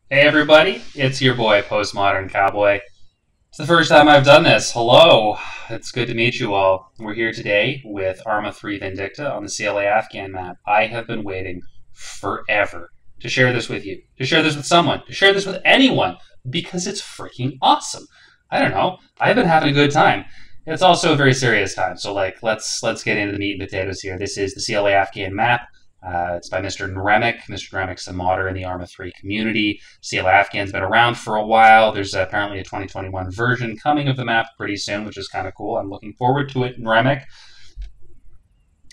Hey everybody, it's your boy Postmodern Cowboy. It's the first time I've done this. Hello, it's good to meet you all. We're here today with Arma 3 Vindicta on the CLAfghan map. I have been waiting forever to share this with you, to share this with someone, to share this with anyone, because it's freaking awesome. I don't know, I've been having a good time. It's also a very serious time, so let's get into the meat and potatoes here. This is the CLAfghan map. It's by Mr. Nremik. Mr. Nremik's a modder in the Arma 3 community. CLAfghan's been around for a while. There's apparently a 2021 version coming of the map pretty soon, which is kind of cool. I'm looking forward to it, Nremik.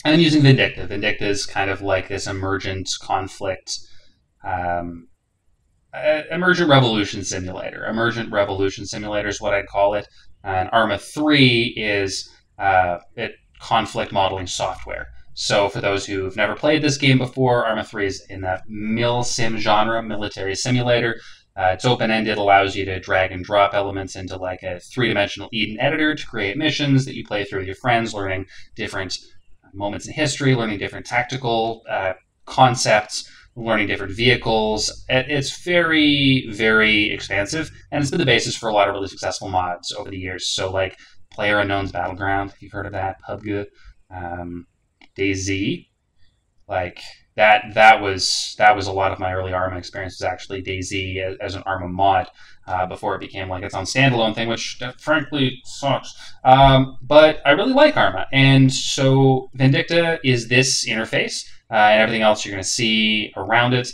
And I'm using Vindicta. Vindicta is kind of like this emergent conflict, emergent revolution simulator. Emergent revolution simulator is what I'd call it. And Arma 3 is conflict modeling software. So for those who've never played this game before, Arma 3 is in that mil-sim genre, military simulator. It's open-ended, allows you to drag and drop elements into like a three-dimensional Eden editor to create missions that you play through with your friends, learning different moments in history, learning different tactical concepts, learning different vehicles. It's very, very expansive, and it's been the basis for a lot of really successful mods over the years. So like PlayerUnknown's Battleground, if you've heard of that, PUBG, DayZ, like that was a lot of my early Arma experience, was actually DayZ as an Arma mod before it became like its own standalone thing, which frankly sucks. But I really like Arma, and so Vindicta is this interface, and everything else you're going to see around it.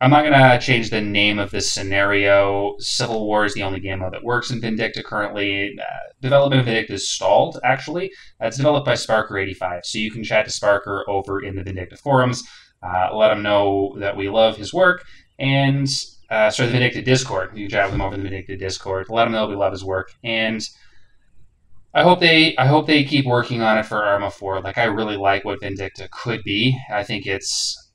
I'm not going to change the name of this scenario. Civil War is the only game mode that works in Vindicta currently. Development of Vindicta is stalled, actually. It's developed by Sparker85, so you can chat to Sparker over in the Vindicta forums. Let him know that we love his work, and the Vindicta Discord. You can chat with him over in the Vindicta Discord. Let him know we love his work, and I hope they keep working on it for Arma 4. Like, I really like what Vindicta could be. I think it's,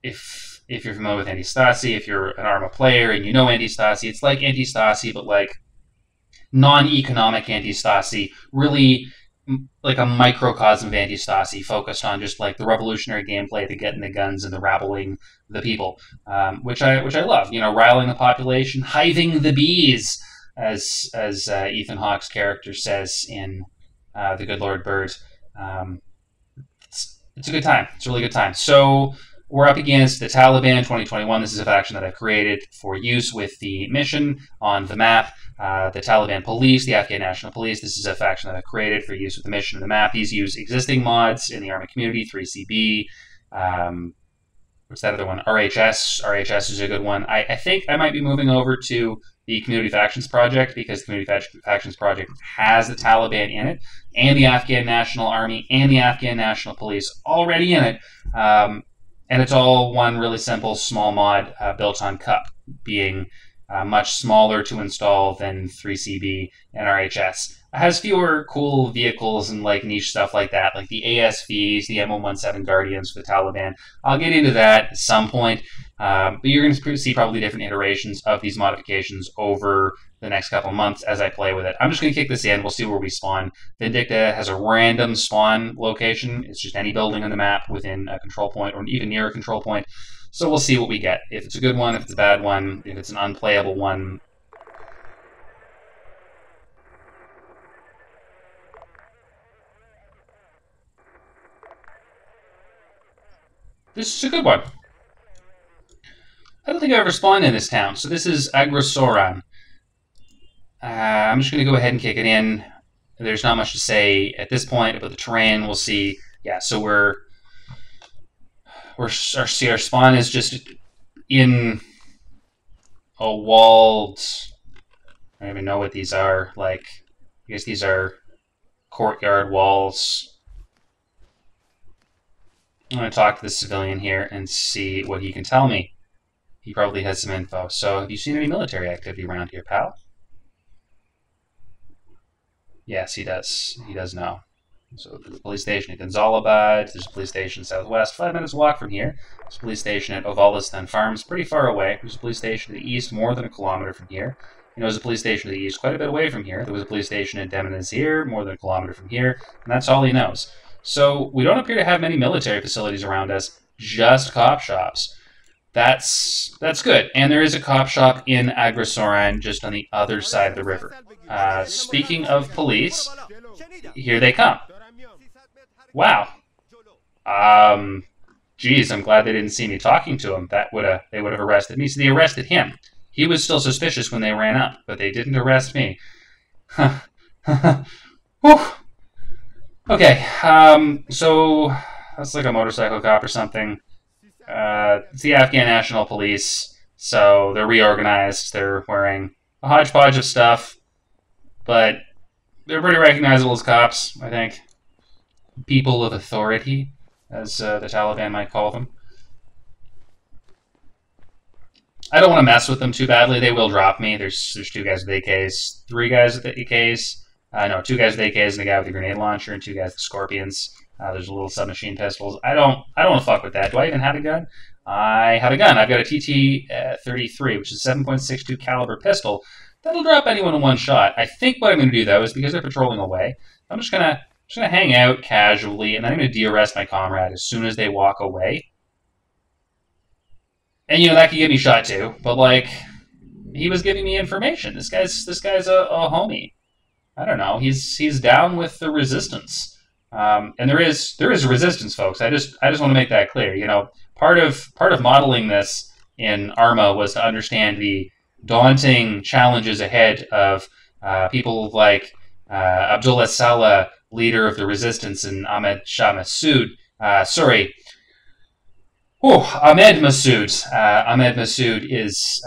if you're familiar with Anti-Stasi, if you're an Arma player and you know Anti-Stasi, it's like Anti-Stasi, but like non-economic Anti-Stasi, really like a microcosm of Anti-Stasi, focused on just like the revolutionary gameplay, the getting the guns and the rabbling the people, which I love. You know, riling the population, hiving the bees, as Ethan Hawke's character says in The Good Lord Bird. It's a good time. It's a really good time. So we're up against the Taliban 2021. This is a faction that I've created for use with the mission on the map. The Taliban Police, the Afghan National Police. This is a faction that I've created for use with the mission on the map. These use existing mods in the Arma community, 3CB. What's that other one? RHS. RHS is a good one. I think I might be moving over to the Community Factions Project, because the Community Factions Project has the Taliban in it, and the Afghan National Army, and the Afghan National Police already in it. And it's all one really simple small mod built on Cup, being much smaller to install than 3CB and RHS. It has fewer cool vehicles and like niche stuff like that, like the ASVs, the M117 Guardians for the Taliban. I'll get into that at some point, but you're going to see probably different iterations of these modifications over the next couple months as I play with it. I'm just going to kick this in. We'll see where we spawn. Vindicta has a random spawn location. It's just any building on the map within a control point or even near a control point. So we'll see what we get. If it's a good one, if it's a bad one, if it's an unplayable one. This is a good one. I don't think I've ever spawned in this town. So this is Agrosoran. I'm just going to go ahead and kick it in. There's not much to say at this point about the terrain. We'll see. Yeah, so our spawn is just in a walled, I don't even know what these are. Like, I guess these are courtyard walls. I'm going to talk to the civilian here and see what he can tell me. He probably has some info. So, have you seen any military activity around here, pal? Yes, he does. He does know. So there's a police station at Gonzalabad. There's a police station southwest, 5 minutes walk from here. There's a police station at Ovalistan Farms, pretty far away. There's a police station to the east, more than a kilometer from here. You know, there's a police station to the east, quite a bit away from here. There was a police station at Demonazir, more than a kilometer from here, and that's all he knows. So we don't appear to have many military facilities around us, just cop shops. That's good. And there is a cop shop in Agrasoran just on the other side of the river. Speaking of police, here they come. Wow. Geez, I'm glad they didn't see me talking to him. They would have arrested me. So they arrested him. He was still suspicious when they ran up, but they didn't arrest me. Okay, so that's like a motorcycle cop or something. It's the Afghan National Police, so they're reorganized. They're wearing a hodgepodge of stuff, but they're pretty recognizable as cops, I think. People of authority, as the Taliban might call them. I don't want to mess with them too badly. They will drop me. There's 2 guys with AKs, 3 guys with AKs. No, 2 guys with AKs and a guy with a grenade launcher, and 2 guys with Scorpions. There's a little submachine pistols. I don't want to fuck with that. Do I even have a gun? I have a gun. I've got a TT-33, which is a 7.62 caliber pistol. That'll drop anyone in one shot. I think what I'm going to do, though, is because they're patrolling away, I'm just gonna hang out casually, and then I'm going to de-arrest my comrade as soon as they walk away. And, that could get me shot, too. But, like, he was giving me information. This guy's a homie. I don't know. He's down with the resistance. And there is a resistance, folks. I just want to make that clear. Part of modeling this in Arma was to understand the daunting challenges ahead of people like Abdullah Saleh, leader of the resistance, and Ahmed Shah Massoud. Ahmed Massoud. Ahmed Massoud is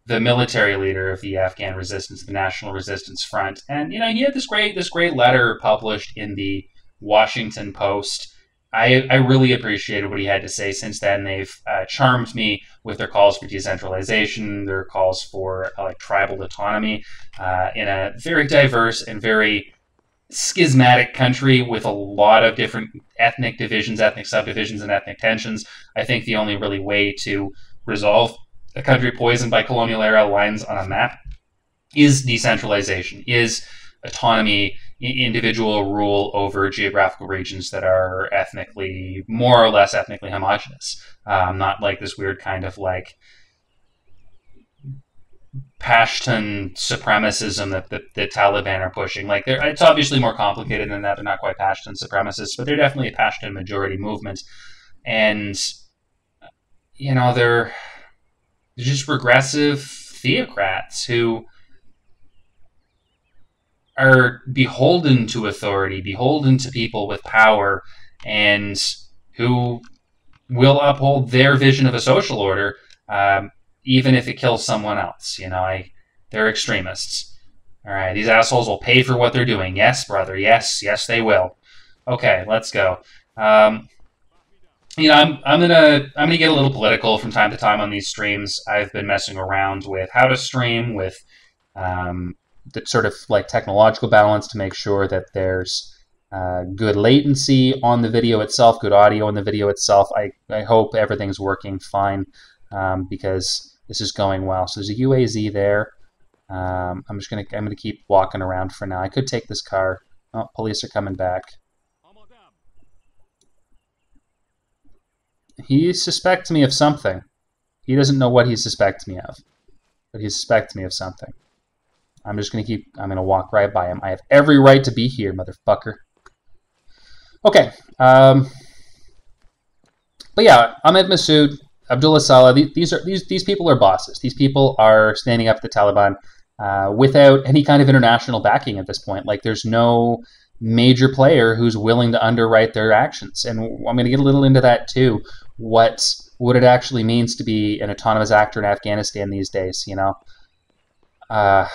the military leader of the Afghan resistance, the National Resistance Front. And, he had this great letter published in the Washington Post. I really appreciated what he had to say. Since then, they've charmed me with their calls for decentralization, their calls for tribal autonomy in a very diverse and very schismatic country with a lot of different ethnic divisions, ethnic subdivisions, and ethnic tensions. I think the only really way to resolve a country poisoned by colonial era lines on a map is decentralization, is autonomy, individual rule over geographical regions that are more or less ethnically homogenous. Not like this weird kind of Pashtun supremacism that the Taliban are pushing. It's obviously more complicated than that. They're not quite Pashtun supremacists, but they're definitely a Pashtun majority movement. And, they're just regressive theocrats who are beholden to authority, beholden to people with power, and who will uphold their vision of a social order, even if it kills someone else. They're extremists. All right, these assholes will pay for what they're doing. Yes, brother. Yes, they will. Okay, let's go. I'm gonna get a little political from time to time on these streams. I've been messing around with how to stream, with the sort of technological balance to make sure that there's good latency on the video itself, good audio on the video itself. I hope everything's working fine because this is going well. So there's a UAZ there. I'm gonna keep walking around for now. I could take this car. Oh, police are coming back. He suspects me of something. He doesn't know what he suspects me of, but he suspects me of something. I'm gonna walk right by him. I have every right to be here, motherfucker. Okay. But yeah, Ahmed Massoud, Abdullah Saleh, these people are bosses. These people are standing up to the Taliban without any kind of international backing at this point. There's no major player who's willing to underwrite their actions. And I'm going to get a little into that too. What it actually means to be an autonomous actor in Afghanistan these days, The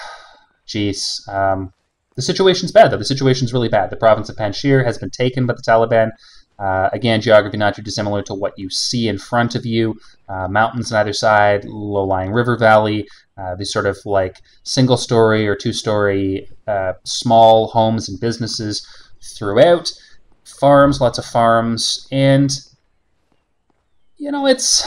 situation's bad, though. The situation's really bad. The province of Panjshir has been taken by the Taliban. Again, geography not too dissimilar to what you see in front of you. Mountains on either side, low-lying river valley, these sort of single-story or two-story small homes and businesses throughout. Farms, lots of farms. And, it's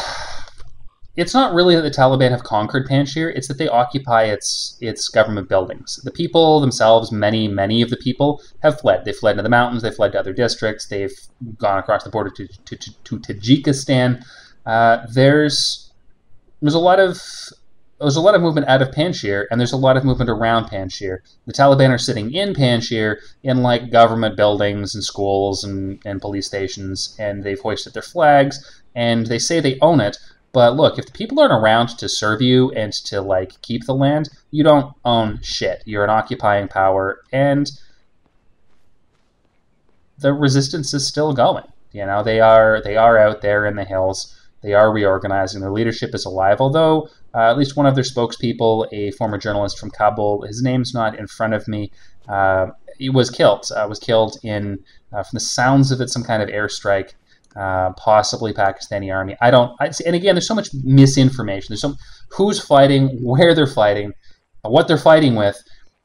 not really that the Taliban have conquered Panjshir, it's that they occupy its government buildings. The people themselves, many of the people, have fled. They've fled to the mountains, they've fled to other districts, they've gone across the border to Tajikistan. There's a lot of movement out of Panjshir, and there's a lot of movement around Panjshir. The Taliban are sitting in Panjshir in like government buildings and schools and police stations, and they've hoisted their flags, and they say they own it. But look, if the people aren't around to serve you and to like keep the land, you don't own shit. You're an occupying power, and the resistance is still going. You know, they are out there in the hills. They are reorganizing. Their leadership is alive, although at least one of their spokespeople, a former journalist from Kabul, his name's not in front of me, he was killed. Was killed in, from the sounds of it, some kind of airstrike, possibly Pakistani army. And again, there's so much misinformation. There's who's fighting, where they're fighting, what they're fighting with.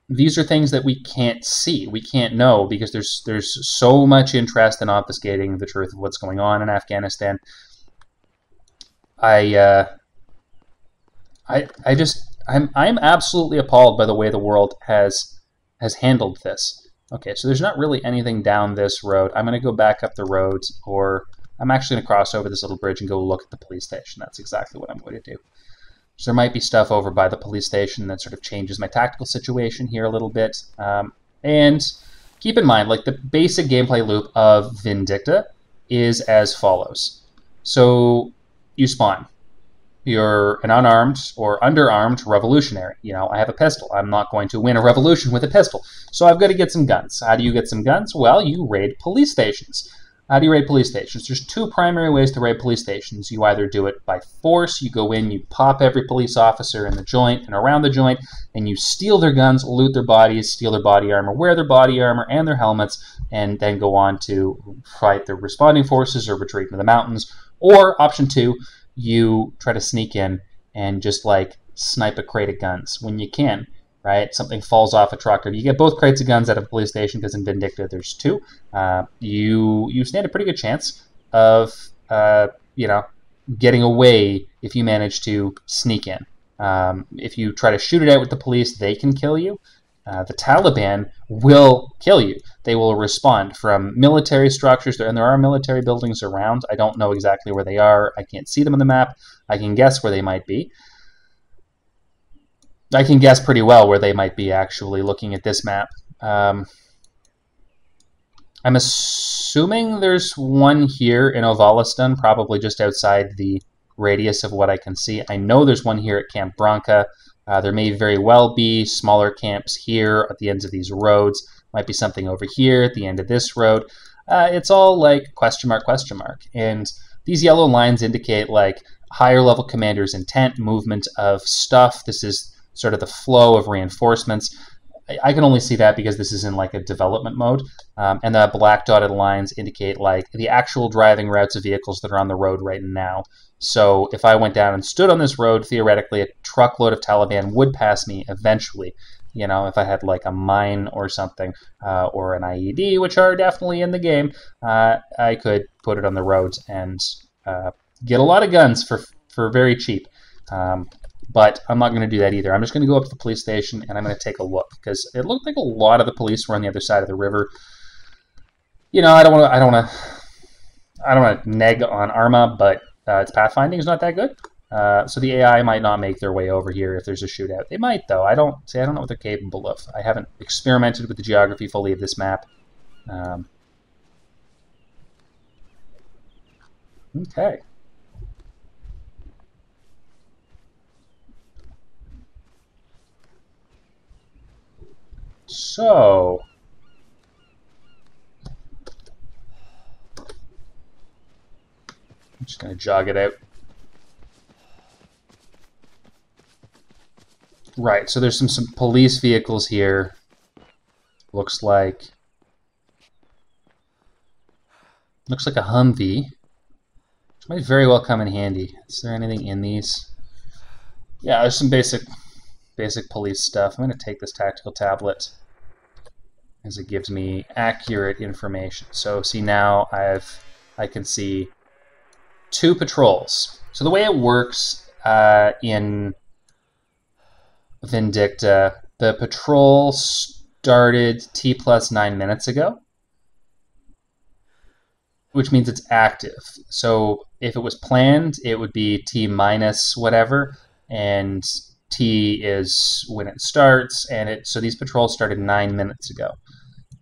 These are things that we can't see, we can't know, because there's so much interest in obfuscating the truth of what's going on in Afghanistan. I'm absolutely appalled by the way the world has handled this. Okay, so there's not really anything down this road. I'm going to go back up the road, or I'm actually going to cross over this little bridge and go look at the police station. That's exactly what I'm going to do. So there might be stuff over by the police station that sort of changes my tactical situation here a little bit. And keep in mind, like, the basic gameplay loop of Vindicta is as follows. So you spawn. You're an unarmed or underarmed revolutionary. You know, I have a pistol. I'm not going to win a revolution with a pistol. So I've got to get some guns. How do you get some guns? Well, you raid police stations. How do you raid police stations? There's two primary ways to raid police stations. You either do it by force. You go in, you pop every police officer in the joint and around the joint, and you steal their guns, loot their bodies, steal their body armor, wear their body armor and their helmets, and then go on to fight the responding forces or retreat into the mountains. Or option two, you try to sneak in and just like snipe a crate of guns when you can, right? Something falls off a truck, or you get both crates of guns out of a police station, because in Vindicta there's two. You stand a pretty good chance of getting away if you manage to sneak in. If you try to shoot it out with the police, they can kill you. The Taliban will kill you. They will respond from military structures, and there are military buildings around. I don't know exactly where they are. I can't see them on the map. I can guess where they might be. I can guess pretty well where they might be, actually, looking at this map. I'm assuming there's one here in Ovalistan, probably just outside the radius of what I can see. I know there's one here at Camp Branca. There may very well be smaller camps here at the ends of these roads. Might be something over here at the end of this road. It's all like question mark, question mark. And these yellow lines indicate like higher level commanders' intent, movement of stuff. This is sort of the flow of reinforcements. I can only see that because this is in like a development mode. And the black dotted lines indicate like the actual driving routes of vehicles that are on the road right now. So if I went down and stood on this road, theoretically a truckload of Taliban would pass me eventually. You know, if I had like a mine or something, or an IED, which are definitely in the game, I could put it on the roads and get a lot of guns for very cheap. But I'm not going to do that either. I'm just going to go up to the police station and I'm going to take a look, because it looked like a lot of the police were on the other side of the river. You know, I don't want to neg on Arma, but its pathfinding is not that good. So the AI might not make their way over here if there's a shootout. They might, though. I don't know what they're capable of. I haven't experimented with the geography fully of this map. Okay. So, I'm just going to jog it out. Right, so there's some police vehicles here. Looks like a Humvee, which might very well come in handy. Is there anything in these? Yeah, there's some basic police stuff. I'm going to take this tactical tablet, as it gives me accurate information. So see, now I can see 2 patrols. So the way it works in Vindicta, the patrol started T+9 minutes ago, which means it's active. So if it was planned, it would be T minus whatever, and T is when it starts, and so these patrols started 9 minutes ago.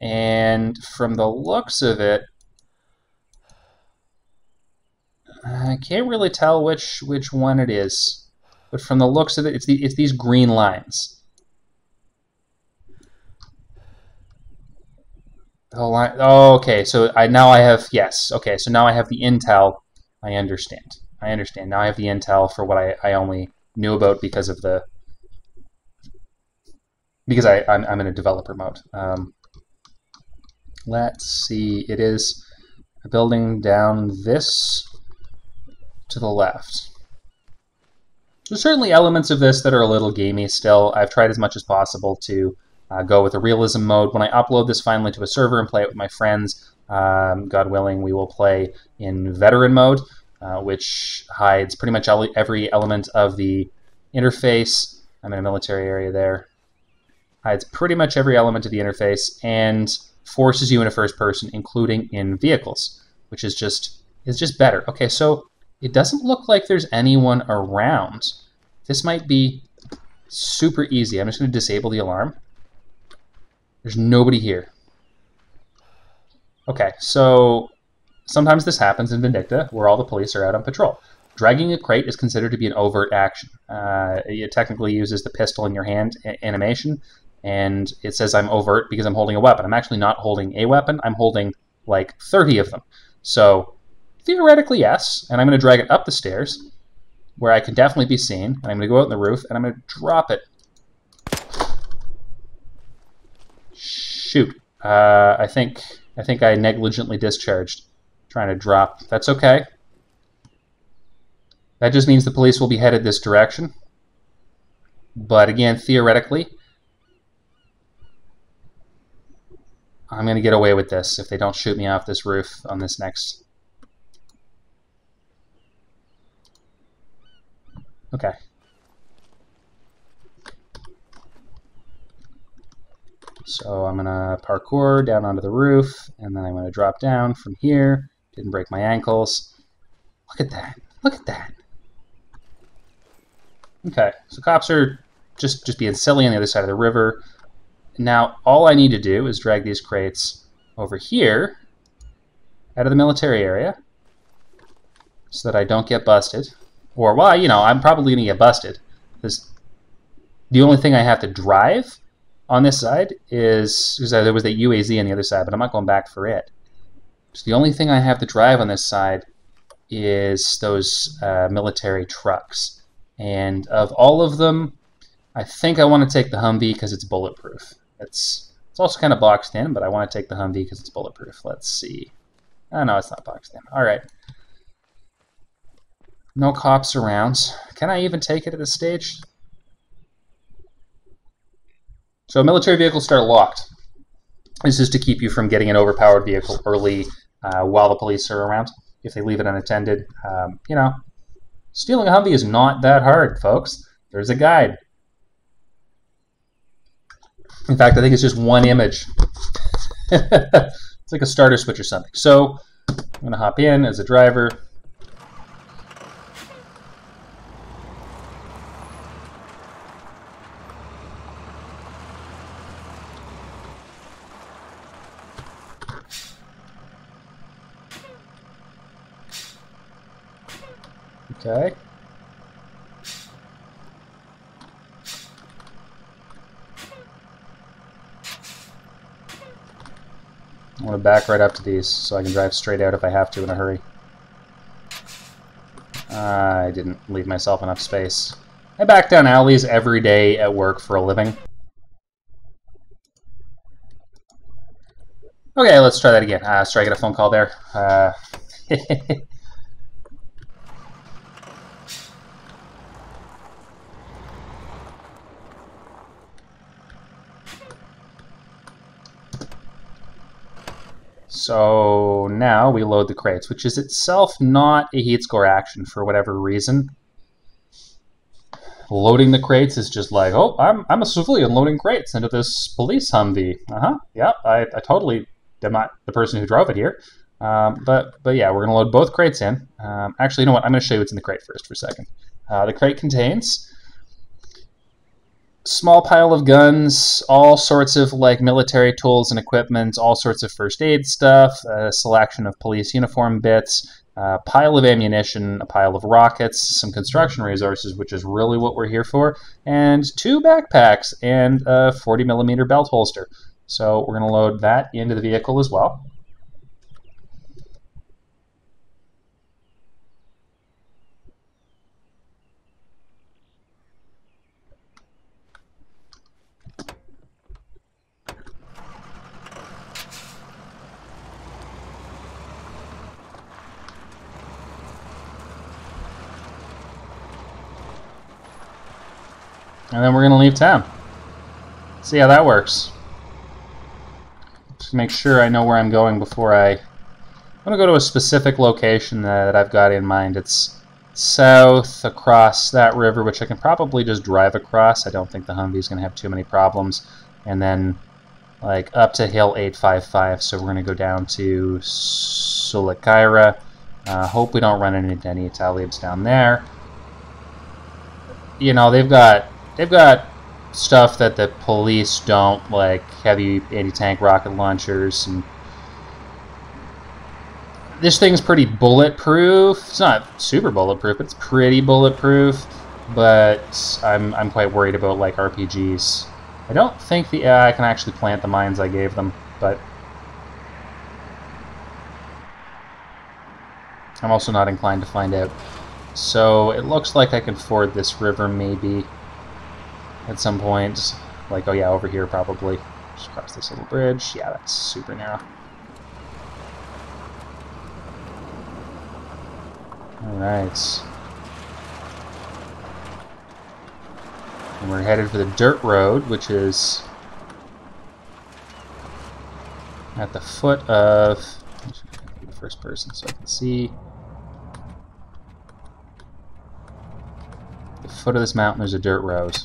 And from the looks of it, I can't really tell which one it is, but from the looks of it, it's these green lines. The whole line. Oh, okay. So now I have, yes. Okay, so now I have the intel. I understand. Now I have the intel for what I only knew about because of I'm in a developer mode. Let's see. It is a building down this to the left. There's certainly elements of this that are a little gamey still. I've tried as much as possible to go with a realism mode. When I upload this finally to a server and play it with my friends, God willing, we will play in veteran mode, which hides pretty much every element of the interface. I'm in a military area there. Hides pretty much every element of the interface and forces you into first person, including in vehicles, which is just better. Okay, so it doesn't look like there's anyone around. This might be super easy. I'm just going to disable the alarm. There's nobody here. Okay, so sometimes this happens in Vindicta, where all the police are out on patrol. Dragging a crate is considered to be an overt action. It technically uses the pistol in your hand animation, and it says I'm overt because I'm holding a weapon. I'm actually not holding a weapon. I'm holding like 30 of them. So theoretically, yes, and I'm going to drag it up the stairs, where I can definitely be seen, and I'm going to go out on the roof, and I'm going to drop it. Shoot. I think I negligently discharged trying to drop. That's okay. That just means the police will be headed this direction. But again, theoretically, I'm going to get away with this if they don't shoot me off this roof on this next. Okay. So I'm going to parkour down onto the roof, and then I'm going to drop down from here. Didn't break my ankles. Look at that. Look at that. Okay, so cops are just being silly on the other side of the river. Now, all I need to do is drag these crates over here out of the military area so that I don't get busted. Or, well, you know, I'm probably going to get busted. Because the only thing I have to drive on this side is, because there was that UAZ on the other side, but I'm not going back for it. So the only thing I have to drive on this side is those military trucks. And of all of them, I think I want to take the Humvee because it's bulletproof. It's also kind of boxed in, but I want to take the Humvee because it's bulletproof. Let's see. Oh, no, it's not boxed in. All right. No cops around. Can I even take it at this stage? So military vehicles start locked. This is to keep you from getting an overpowered vehicle early while the police are around. If they leave it unattended, you know, stealing a Humvee is not that hard, folks. There's a guide. In fact, I think it's just one image. It's like a starter switch or something. So I'm going to hop in as a driver. Okay. I want to back right up to these so I can drive straight out if I have to in a hurry. I didn't leave myself enough space. I back down alleys every day at work for a living. Okay, let's try that again. Sorry, I get a phone call there. So now we load the crates, which is itself not a heat score action for whatever reason. Loading the crates is just like, oh, I'm a civilian loading crates into this police Humvee. Yeah, I totally am not the person who drove it here. But yeah, we're going to load both crates in. Actually, you know what? I'm going to show you what's in the crate first for a second. The crate contains small pile of guns, all sorts of like military tools and equipment, all sorts of first aid stuff, a selection of police uniform bits, a pile of ammunition, a pile of rockets, some construction resources, which is really what we're here for, and 2 backpacks and a 40mm belt holster. So we're going to load that into the vehicle as well. And then we're going to leave town. See how that works. Just make sure I know where I'm going before I'm going to go to a specific location that I've got in mind. It's south across that river, which I can probably just drive across. I don't think the Humvee's going to have too many problems. And then like up to Hill 855, so we're going to go down to Sulakaira. Hope we don't run into any Talibs down there. You know, they've got stuff that the police don't, like heavy anti-tank rocket launchers, and this thing's pretty bulletproof. It's not super bulletproof, but it's pretty bulletproof. But I'm quite worried about like RPGs. I don't think the AI can actually plant the mines I gave them, but I'm also not inclined to find out. So it looks like I can ford this river maybe at some point. Like, oh yeah, over here probably. Just cross this little bridge. Yeah, that's super narrow. Alright. And we're headed for the dirt road, which is at the foot of... the first person so I can see. At the foot of this mountain there's a dirt road.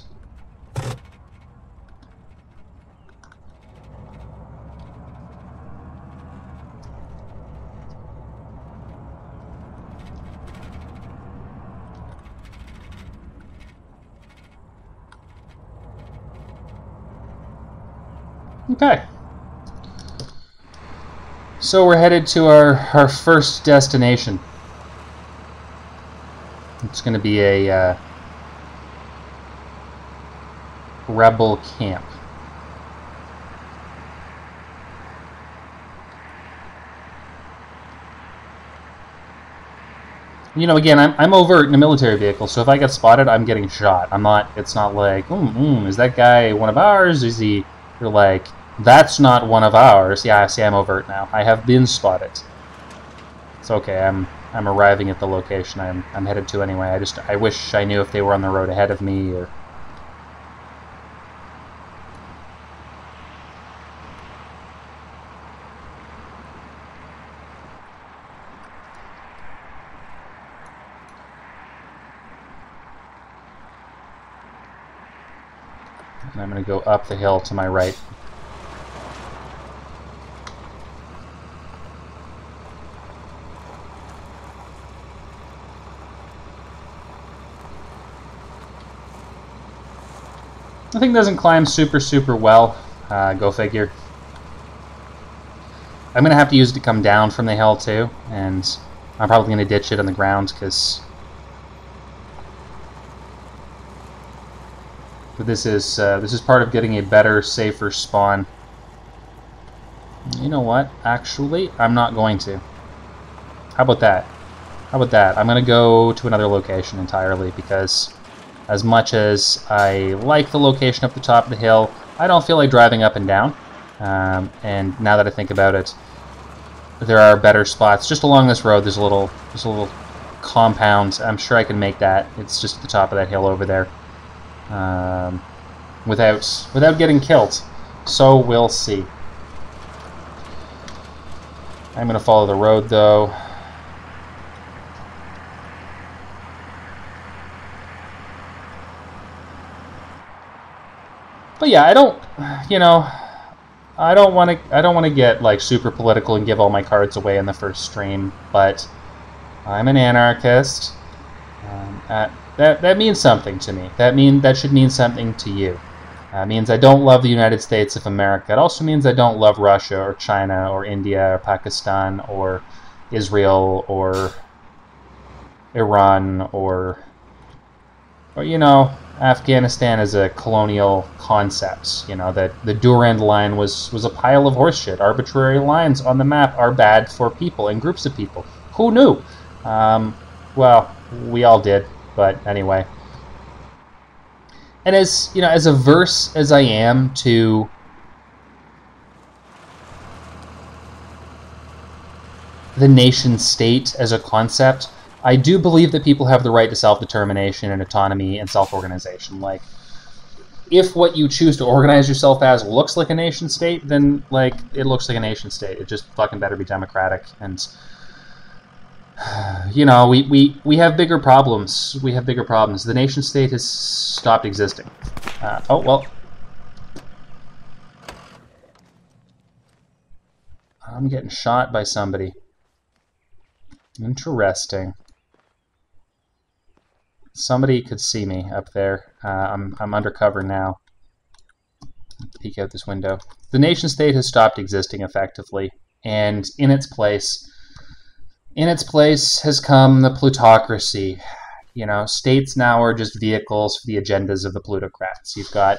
Okay. So we're headed to our first destination. It's going to be a rebel camp. You know, again, I'm overt in a military vehicle, so if I get spotted, I'm getting shot. I'm not. It's not like, is that guy one of ours? Is he? You're like, that's not one of ours. Yeah, see, I'm overt now. I have been spotted. It's okay. I'm arriving at the location I'm headed to anyway. I wish I knew if they were on the road ahead of me or. And I'm going to go up the hill to my right. The thing doesn't climb super well. Go figure. I'm going to have to use it to come down from the hill too, and I'm probably going to ditch it on the ground because this is part of getting a better, safer spawn. You know what? Actually, I'm not going to. How about that? How about that? I'm going to go to another location entirely because as much as I like the location up the top of the hill, I don't feel like driving up and down. And now that I think about it, there are better spots. Just along this road, there's a little compound. I'm sure I can make that. It's just at the top of that hill over there. Without getting killed. So we'll see. I'm going to follow the road, though. But yeah, I don't, you know, I don't want to get like super political and give all my cards away in the first stream, but I'm an anarchist. That means something to me. That should mean something to you. It means I don't love the United States of America. It also means I don't love Russia or China or India or Pakistan or Israel or Iran or you know, Afghanistan as a colonial concept. You know, that the Durand line was a pile of horseshit. Arbitrary lines on the map are bad for people and groups of people. Who knew? Well, we all did, but anyway. And as, you know, as averse as I am to the nation state as a concept, I do believe that people have the right to self-determination and autonomy and self-organization. Like, if what you choose to organize yourself as looks like a nation state, then, like, it looks like a nation state. It just fucking better be democratic. And, you know, we have bigger problems. We have bigger problems. The nation state has stopped existing. Oh, well. I'm getting shot by somebody. Interesting. Somebody could see me up there. I'm undercover now. Peek out this window. The nation state has stopped existing effectively, and in its place has come the plutocracy. You know, states now are just vehicles for the agendas of the plutocrats. You've got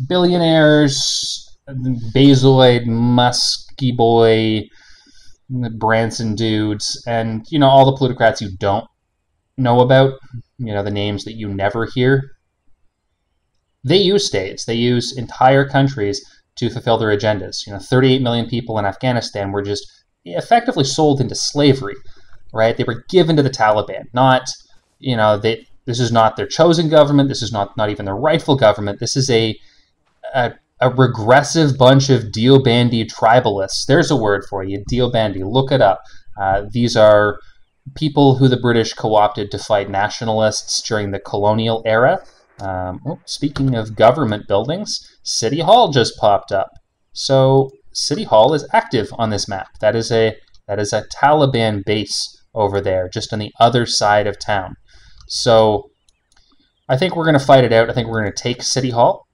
billionaires, Bazoid, Musky boy, Branson dudes, and, you know, all the plutocrats you don't know about, you know, the names that you never hear. They use states. They use entire countries to fulfill their agendas. You know, 38 million people in Afghanistan were just effectively sold into slavery, right? They were given to the Taliban. Not, you know, this is not their chosen government. This is not even their rightful government. This is a regressive bunch of Deobandi tribalists. There's a word for you, Deobandi. Look it up. These are people who the British co-opted to fight nationalists during the colonial era. Speaking of government buildings, City Hall just popped up. So City Hall is active on this map. That is a Taliban base over there, just on the other side of town. So I think we're going to fight it out. I think we're going to take City Hall,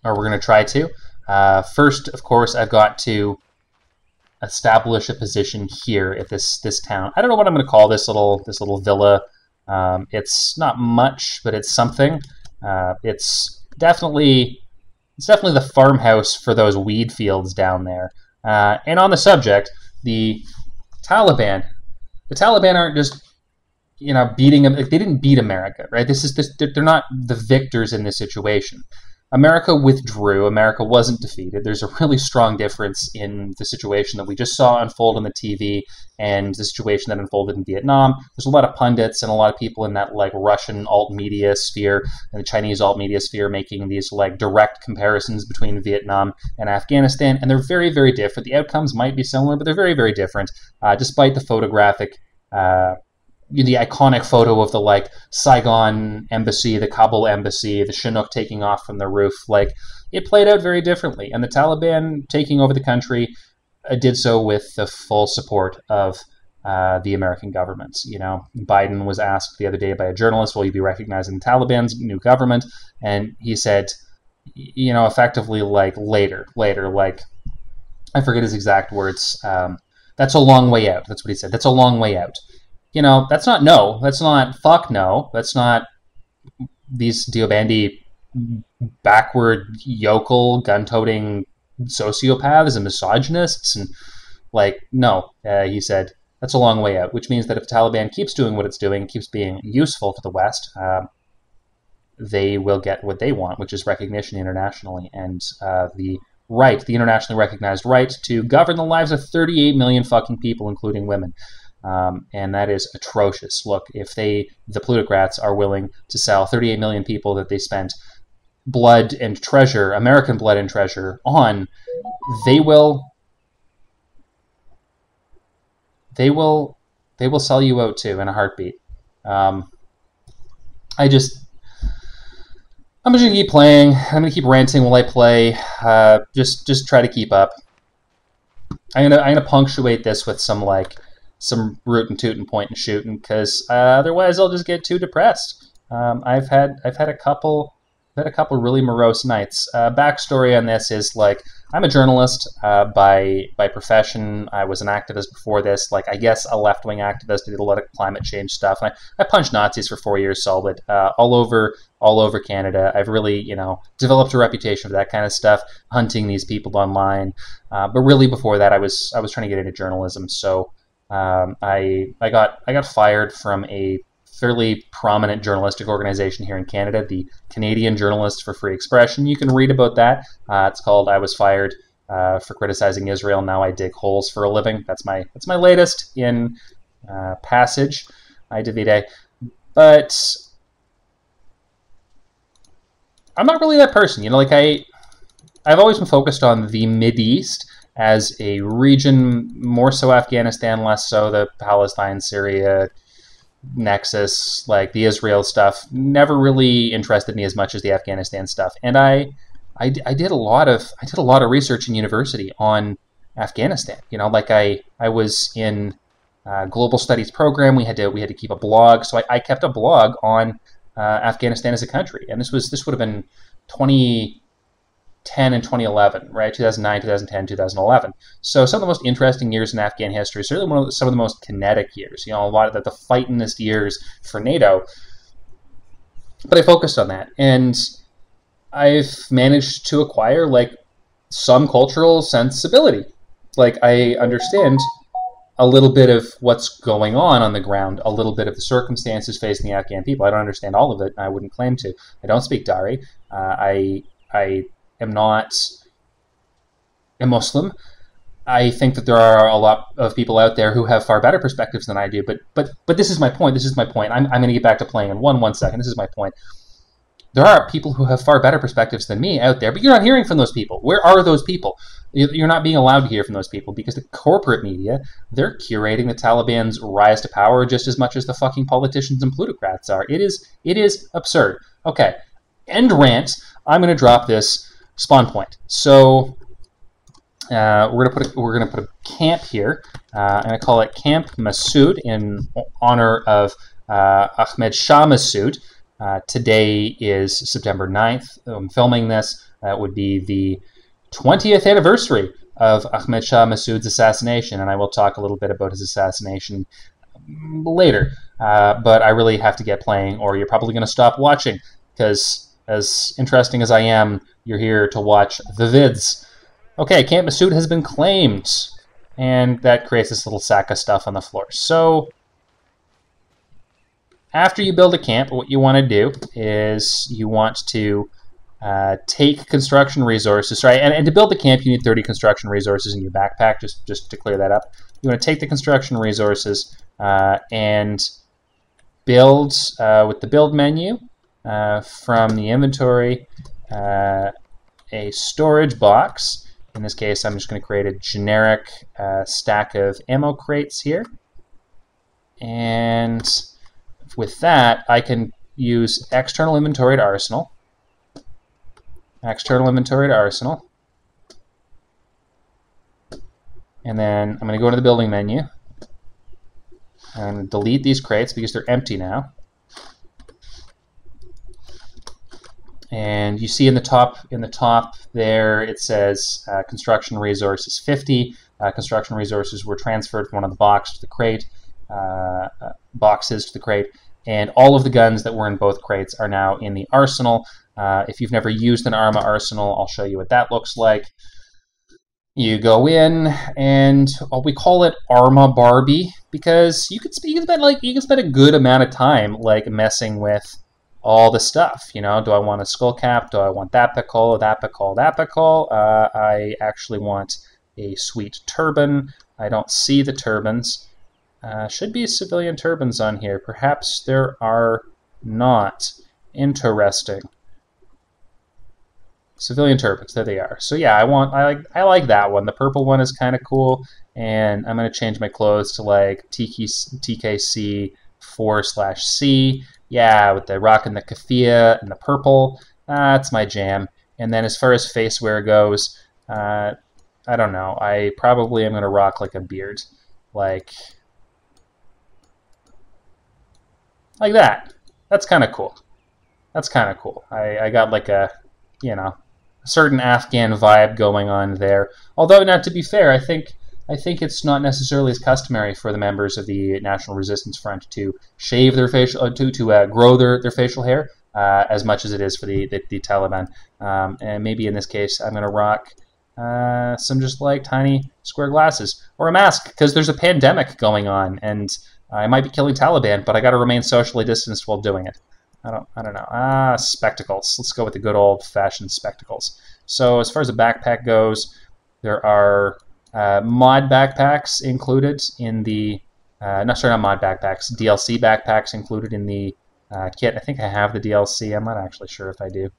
or we're going to try to. First, of course, I've got to establish a position here at this town. I don't know what I'm going to call this little villa. It's not much, but it's something. It's definitely the farmhouse for those weed fields down there. And on the subject, the Taliban aren't just, you know, beating them. They didn't beat America, right? They're not the victors in this situation. America withdrew. America wasn't defeated. There's a really strong difference in the situation that we just saw unfold on the TV and the situation that unfolded in Vietnam. There's a lot of pundits and a lot of people in that, like, Russian alt media sphere and the Chinese alt media sphere making these, like, direct comparisons between Vietnam and Afghanistan, and they're very, very different. The outcomes might be similar, but they're very, very different, despite the photographic the iconic photo of the, like, Saigon embassy, the Kabul embassy, the Chinook taking off from the roof. Like, it played out very differently. And the Taliban taking over the country did so with the full support of the American government. You know, Biden was asked the other day by a journalist, will you be recognizing the Taliban's new government? And he said, you know, effectively, like, later, like, I forget his exact words. That's a long way out. That's what he said. That's a long way out. You know, that's not no. That's not fuck no. That's not these Deobandi backward yokel gun-toting sociopaths and misogynists. And, like, no, he said, that's a long way out, which means that if the Taliban keeps doing what it's doing, keeps being useful to the West, they will get what they want, which is recognition internationally and the internationally recognized right to govern the lives of 38 million fucking people, including women. And that is atrocious. Look, if the plutocrats are willing to sell 38 million people that they spent blood and treasure, American blood and treasure, on, they will sell you out too in a heartbeat. I'm just gonna keep playing. I'm gonna keep ranting while I play. Just try to keep up. I'm gonna punctuate this with some root and toot and point and shooting, because otherwise I'll just get too depressed. I've had a couple really morose nights. Backstory on this is I'm a journalist by profession. I was an activist before this, I guess a left-wing activist. I did a lot of climate change stuff. And I punched Nazis for 4 years solid, all over Canada. I've really, developed a reputation for that kind of stuff, hunting these people online. But really, before that, I was trying to get into journalism. So I got fired from a fairly prominent journalistic organization here in Canada, the Canadian Journalists for Free Expression. You can read about that. It's called "I Was Fired for Criticizing Israel. Now I Dig Holes for a Living." That's my latest in passage. I divide, but I'm not really that person. I've always been focused on the Mideast as a region, more so Afghanistan, less so the Palestine, Syria nexus, the Israel stuff. Never really interested me as much as the Afghanistan stuff. And I did a lot of research in university on Afghanistan. I was in a global studies program. We had to keep a blog, so I kept a blog on Afghanistan as a country. And this would have been 2010 and 2011, right? 2009, 2010, 2011. So some of the most interesting years in Afghan history, certainly some of the most kinetic years, a lot of the fightingest years for NATO. But I focused on that, and I've managed to acquire some cultural sensibility. I understand a little bit of what's going on the ground, a little bit of the circumstances facing the Afghan people. I don't understand all of it. I wouldn't claim to. I don't speak Dari. I am not a Muslim. I think that there are a lot of people out there who have far better perspectives than I do. But this is my point. I'm going to get back to playing in one second. This is my point. There are people who have far better perspectives than me out there, but you're not hearing from those people. Where are those people? You're not being allowed to hear from those people because the corporate media, they're curating the Taliban's rise to power just as much as the fucking politicians and plutocrats are. It is absurd. Okay, end rant. I'm going to drop this spawn point. So we're gonna put a camp here. I'm gonna call it Camp Massoud in honor of Ahmed Shah Massoud. Today is September 9th. I'm filming this. That would be the 20th anniversary of Ahmed Shah Massoud's assassination, and I will talk a little bit about his assassination later. But I really have to get playing, or you're probably going to stop watching, because as interesting as I am, you're here to watch the vids. Okay, Camp Massoud has been claimed, and that creates this little sack of stuff on the floor. So after you build a camp, what you want to do is you want to take construction resources. Sorry, and to build the camp, you need 30 construction resources in your backpack, just to clear that up. You want to take the construction resources and build with the build menu from the inventory a storage box. In this case, I'm just going to create a generic stack of ammo crates here. And with that, I can use external inventory to arsenal. External inventory to arsenal. And then I'm going to go to the building menu. I'm going to delete these crates because they're empty now. And you see in the top there it says construction resources 50. Construction resources were transferred from one of the boxes to the crate. Boxes to the crate, and all of the guns that were in both crates are now in the arsenal. If you've never used an Arma arsenal, I'll show you what that looks like. You go in, and we call it Arma Barbie because you can spend a good amount of time messing with all the stuff. Do I want a skull cap? Do I want that pickle? That pickle? That pickle? I actually want a sweet turban. I don't see the turbans. Should be civilian turbans on here. Perhaps there are not. Interesting. Civilian turbans. There they are. So yeah, I like that one. The purple one is kind of cool, and I'm going to change my clothes to TKC 4/C. Yeah, with the rock and the keffiyeh and the purple. That's my jam. And then as far as face wear goes, I don't know. I probably am going to rock like a beard. Like that. That's kind of cool. That's kind of cool. I got like a, you know, a certain Afghan vibe going on there. Although, now to be fair, I think it's not necessarily as customary for the members of the National Resistance Front to shave their facial, to grow their facial hair as much as it is for the Taliban. And maybe in this case, I'm going to rock some just like tiny square glasses or a mask because there's a pandemic going on and I might be killing Taliban, but I got to remain socially distanced while doing it. I don't know. Spectacles. Let's go with the good old-fashioned spectacles. So as far as the backpack goes, there are mod backpacks included in the... not mod backpacks. DLC backpacks included in the kit. I think I have the DLC. I'm not actually sure if I do.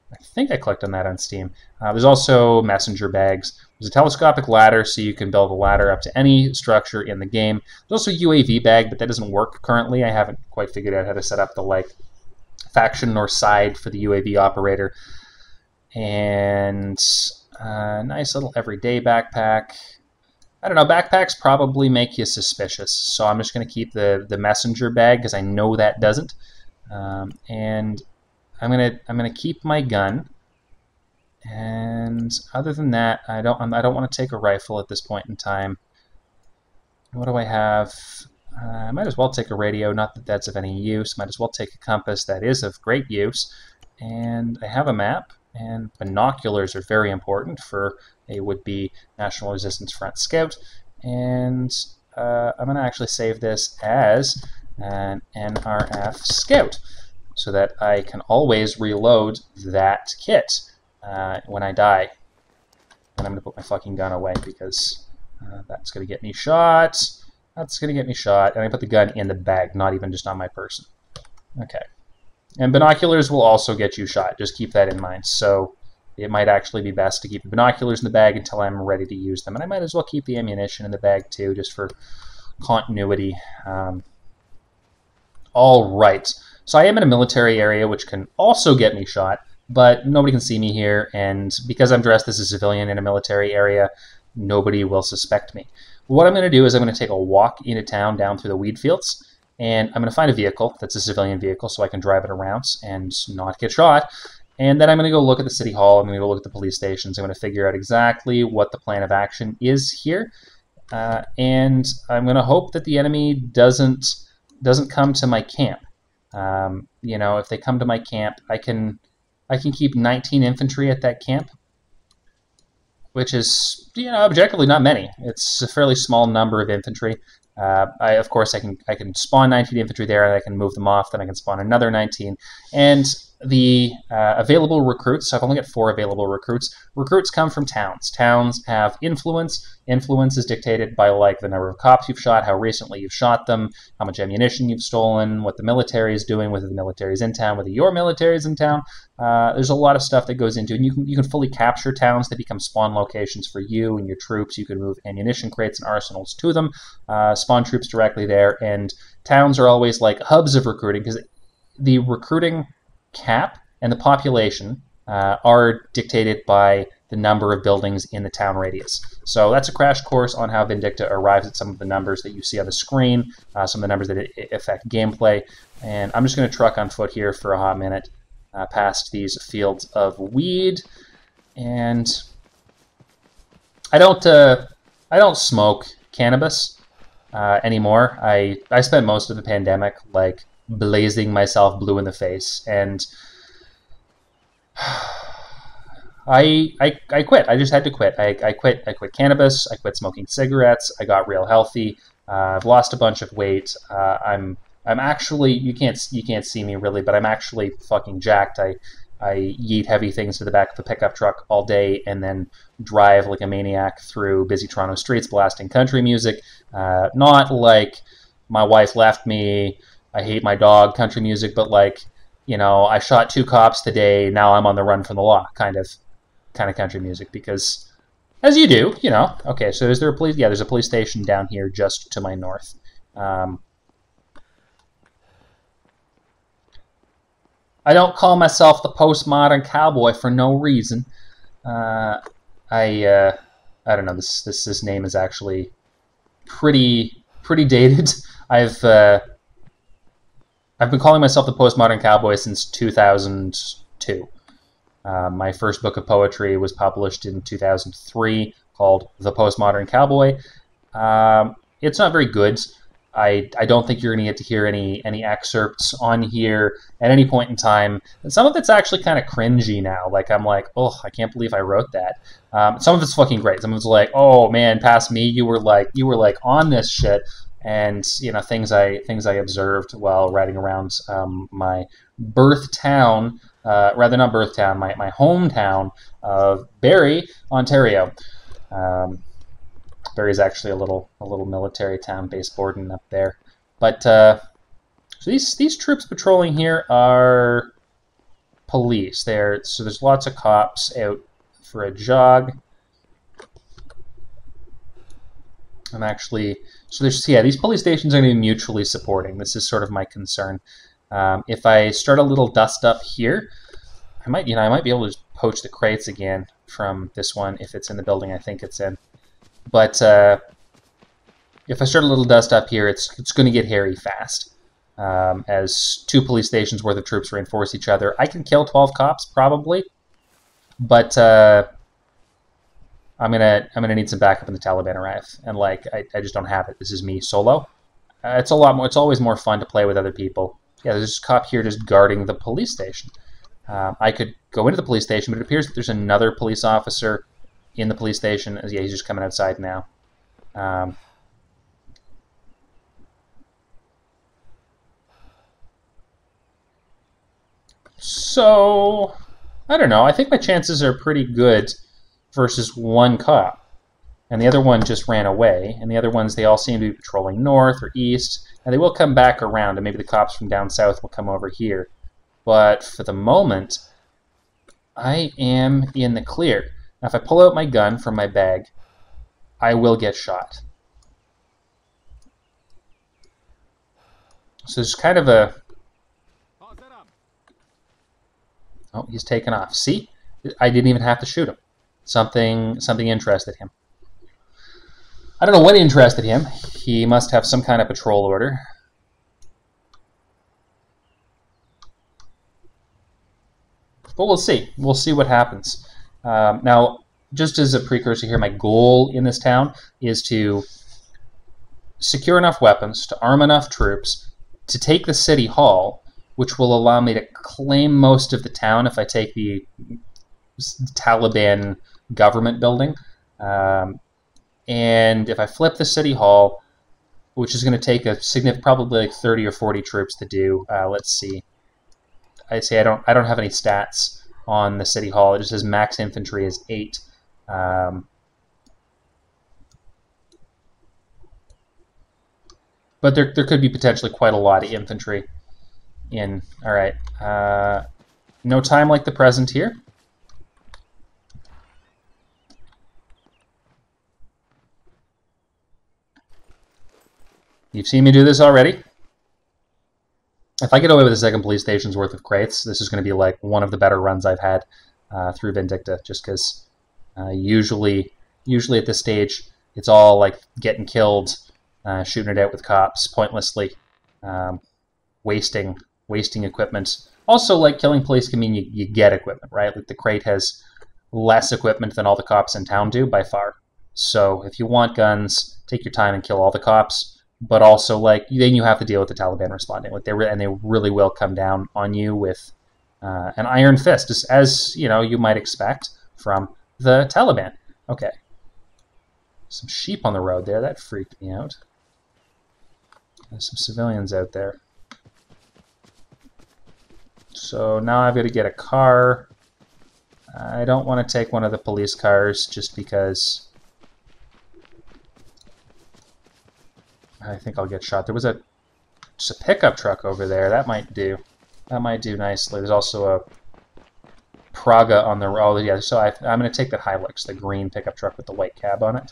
I think I clicked on that on Steam. There's also messenger bags. There's a telescopic ladder, so you can build a ladder up to any structure in the game. There's also a UAV bag, but that doesn't work currently. I haven't quite figured out how to set up the faction or side for the UAV operator. And nice little everyday backpack. I don't know, backpacks probably make you suspicious, so I'm just going to keep the messenger bag because I know that doesn't. And I'm gonna keep my gun. And other than that, I don't want to take a rifle at this point in time. What do I have? I might as well take a radio, not that that's of any use. Might as well take a compass, that is of great use. And I have a map, and binoculars are very important for a would-be National Resistance Front scout. And I'm going to actually save this as an NRF scout, so that I can always reload that kit when I die. And I'm going to put my fucking gun away because that's going to get me shot. That's going to get me shot. And I put the gun in the bag, not even just on my person. Okay. And binoculars will also get you shot. Just keep that in mind. So it might actually be best to keep the binoculars in the bag until I'm ready to use them. And I might as well keep the ammunition in the bag too, just for continuity. All right. So I am in a military area, which can also get me shot, but nobody can see me here. And because I'm dressed as a civilian in a military area, nobody will suspect me. What I'm going to do is I'm going to take a walk into town down through the weed fields, and I'm going to find a vehicle that's a civilian vehicle so I can drive it around and not get shot. And then I'm going to go look at the city hall. I'm going to go look at the police stations. I'm going to figure out exactly what the plan of action is here. And I'm going to hope that the enemy doesn't come to my camp. You know, if they come to my camp, I can keep 19 infantry at that camp, which is, you know, objectively not many. It's a fairly small number of infantry. Of course, I can spawn 19 infantry there, and I can move them off. Then I can spawn another 19. And the available recruits, so I've only got 4 available recruits. Recruits come from towns. Towns have influence. Influence is dictated by the number of cops you've shot, how recently you've shot them, how much ammunition you've stolen, what the military is doing, whether the military is in town, whether your military is in town. There's a lot of stuff that goes into it. And you can fully capture towns. They become spawn locations for you and your troops. You can move ammunition crates and arsenals to them, spawn troops directly there. And towns are always like hubs of recruiting because the recruiting cap and the population are dictated by the number of buildings in the town radius. So that's a crash course on how Vindicta arrives at some of the numbers that you see on the screen, some of the numbers that affect gameplay. And I'm just going to truck on foot here for a hot minute past these fields of weed. And I don't smoke cannabis anymore. I spent most of the pandemic blazing myself blue in the face, and I quit. I just had to quit. I quit cannabis. I quit smoking cigarettes. I got real healthy. I've lost a bunch of weight. I'm actually, you can't see me really, but I'm actually fucking jacked. I yeet heavy things to the back of a pickup truck all day and then drive like a maniac through busy Toronto streets blasting country music. Not like my wife left me, I hate my dog country music, but I shot 2 cops today, now I'm on the run from the law kind of country music, because as you do, Okay, so is there a police? Yeah, there's a police station down here just to my north. I don't call myself the postmodern cowboy for no reason. I don't know. This name is actually pretty dated. I've been calling myself the postmodern cowboy since 2002. My first book of poetry was published in 2003, called The Postmodern Cowboy. It's not very good. I don't think you're going to get to hear any excerpts on here at any point in time. And some of it's actually kind of cringy now. Like, I'm like, oh, I can't believe I wrote that. Some of it's fucking great. Some of it's like, oh man, past me, you were like on this shit. And you know, things I observed while riding around my birth town, rather not birth town, my hometown of Barrie, Ontario. Barrie is actually a little military town based Borden up there. But so these troops patrolling here are police. So there's lots of cops out for a jog. I'm actually, so there's, yeah, these police stations are going to be mutually supporting. This is sort of my concern. If I start a little dust up here, I might be able to just poach the crates again from this one if it's in the building I think it's in. But if I start a little dust up here, it's going to get hairy fast. As 2 police stations worth of troops reinforce each other, I can kill 12 cops probably, but I'm gonna need some backup when the Taliban arrive, and like I just don't have it. This is me solo. It's a lot more. It's always more fun to play with other people. Yeah, there's a cop here just guarding the police station. I could go into the police station, but it appears that there's another police officer in the police station. Yeah, he's just coming outside now. So, I don't know. I think my chances are pretty good versus 1 cop. And the other one just ran away. And the other ones, they all seem to be patrolling north or east. And they will come back around, and maybe the cops from down south will come over here. But for the moment, I am in the clear. Now, if I pull out my gun from my bag, I will get shot. So there's kind of a... Oh, he's taken off. See? I didn't even have to shoot him. Something interested him. I don't know what interested him. He must have some kind of patrol order. But we'll see. We'll see what happens. Now, just as a precursor here, my goal in this town is to secure enough weapons, to arm enough troops, to take the city hall, which will allow me to claim most of the town if I take the Taliban government building. And if I flip the city hall, which is going to take a significant, probably like 30 or 40 troops to do. Let's see. I don't have any stats on the city hall. It just says max infantry is 8. But there could be potentially quite a lot of infantry in. All right. No time like the present here. You've seen me do this already. If I get away with a second police station's worth of crates, this is going to be like one of the better runs I've had through Vindicta, just because usually at this stage, it's all like getting killed, shooting it out with cops pointlessly, wasting equipment. Also, like, killing police can mean you get equipment, right? Like, the crate has less equipment than all the cops in town do by far. So if you want guns, take your time and kill all the cops. But also, like, then you have to deal with the Taliban responding. Like, they really will come down on you with an iron fist, just as you know you might expect from the Taliban. Okay, some sheep on the road there. That freaked me out. There's some civilians out there. So now I've got to get a car. I don't want to take one of the police cars just because I think I'll get shot. There was just a pickup truck over there. That might do. That might do nicely. There's also a Praga on the road. Oh, yeah, so I'm going to take that Hilux, the green pickup truck with the white cab on it.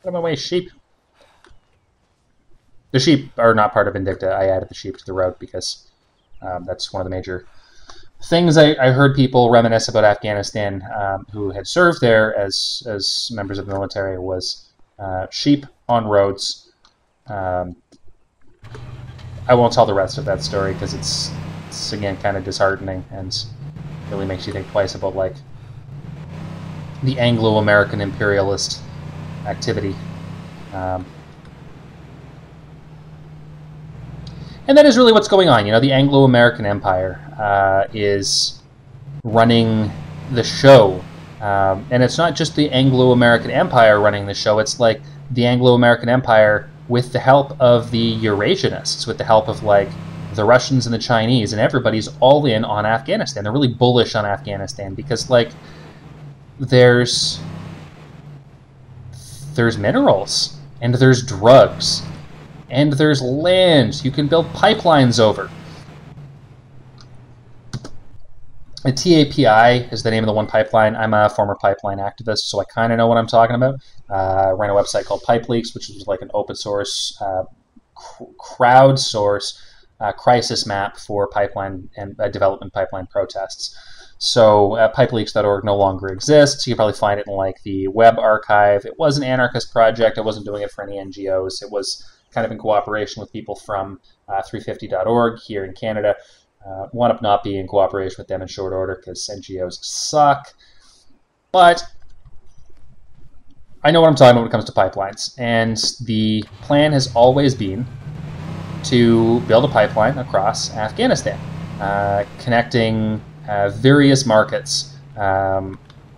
Out of my way, sheep. The sheep are not part of Vindicta. I added the sheep to the route because that's one of the major things I heard people reminisce about Afghanistan who had served there as members of the military was sheep on roads. I won't tell the rest of that story because it's again kind of disheartening and really makes you think twice about like the Anglo-American imperialist activity. And that is really what's going on. You know, the Anglo-American Empire is running the show. And it's not just the Anglo-American Empire running the show. It's like the Anglo-American Empire with the help of the Eurasianists, with the help of like the Russians and the Chinese, and everybody's all in on Afghanistan. They're really bullish on Afghanistan because like there's minerals and there's drugs and there's land you can build pipelines over. The TAPI is the name of the one pipeline. I'm a former pipeline activist, so I kind of know what I'm talking about. I ran a website called Pipe Leaks, which was like an open source, crowdsource crisis map for pipeline and development pipeline protests. So pipeleaks.org no longer exists. You can probably find it in like the web archive. It was an anarchist project. I wasn't doing it for any NGOs. It was kind of in cooperation with people from 350.org here in Canada. Wound up not being in cooperation with them in short order because NGOs suck. But I know what I'm talking about when it comes to pipelines. And the plan has always been to build a pipeline across Afghanistan, connecting various markets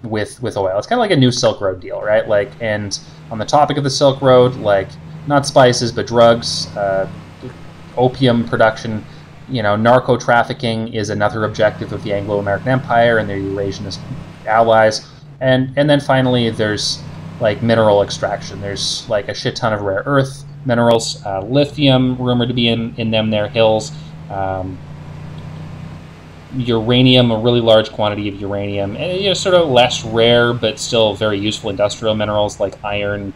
with oil. It's kind of like a new Silk Road deal, right? Like, and on the topic of the Silk Road, like not spices but drugs, opium production. You know, narco trafficking is another objective of the Anglo-American Empire and their Eurasianist allies. And then finally, there's like mineral extraction. There's like a shit ton of rare earth minerals, lithium rumored to be in them there hills, uranium, a really large quantity of uranium, and you know, sort of less rare but still very useful industrial minerals like iron,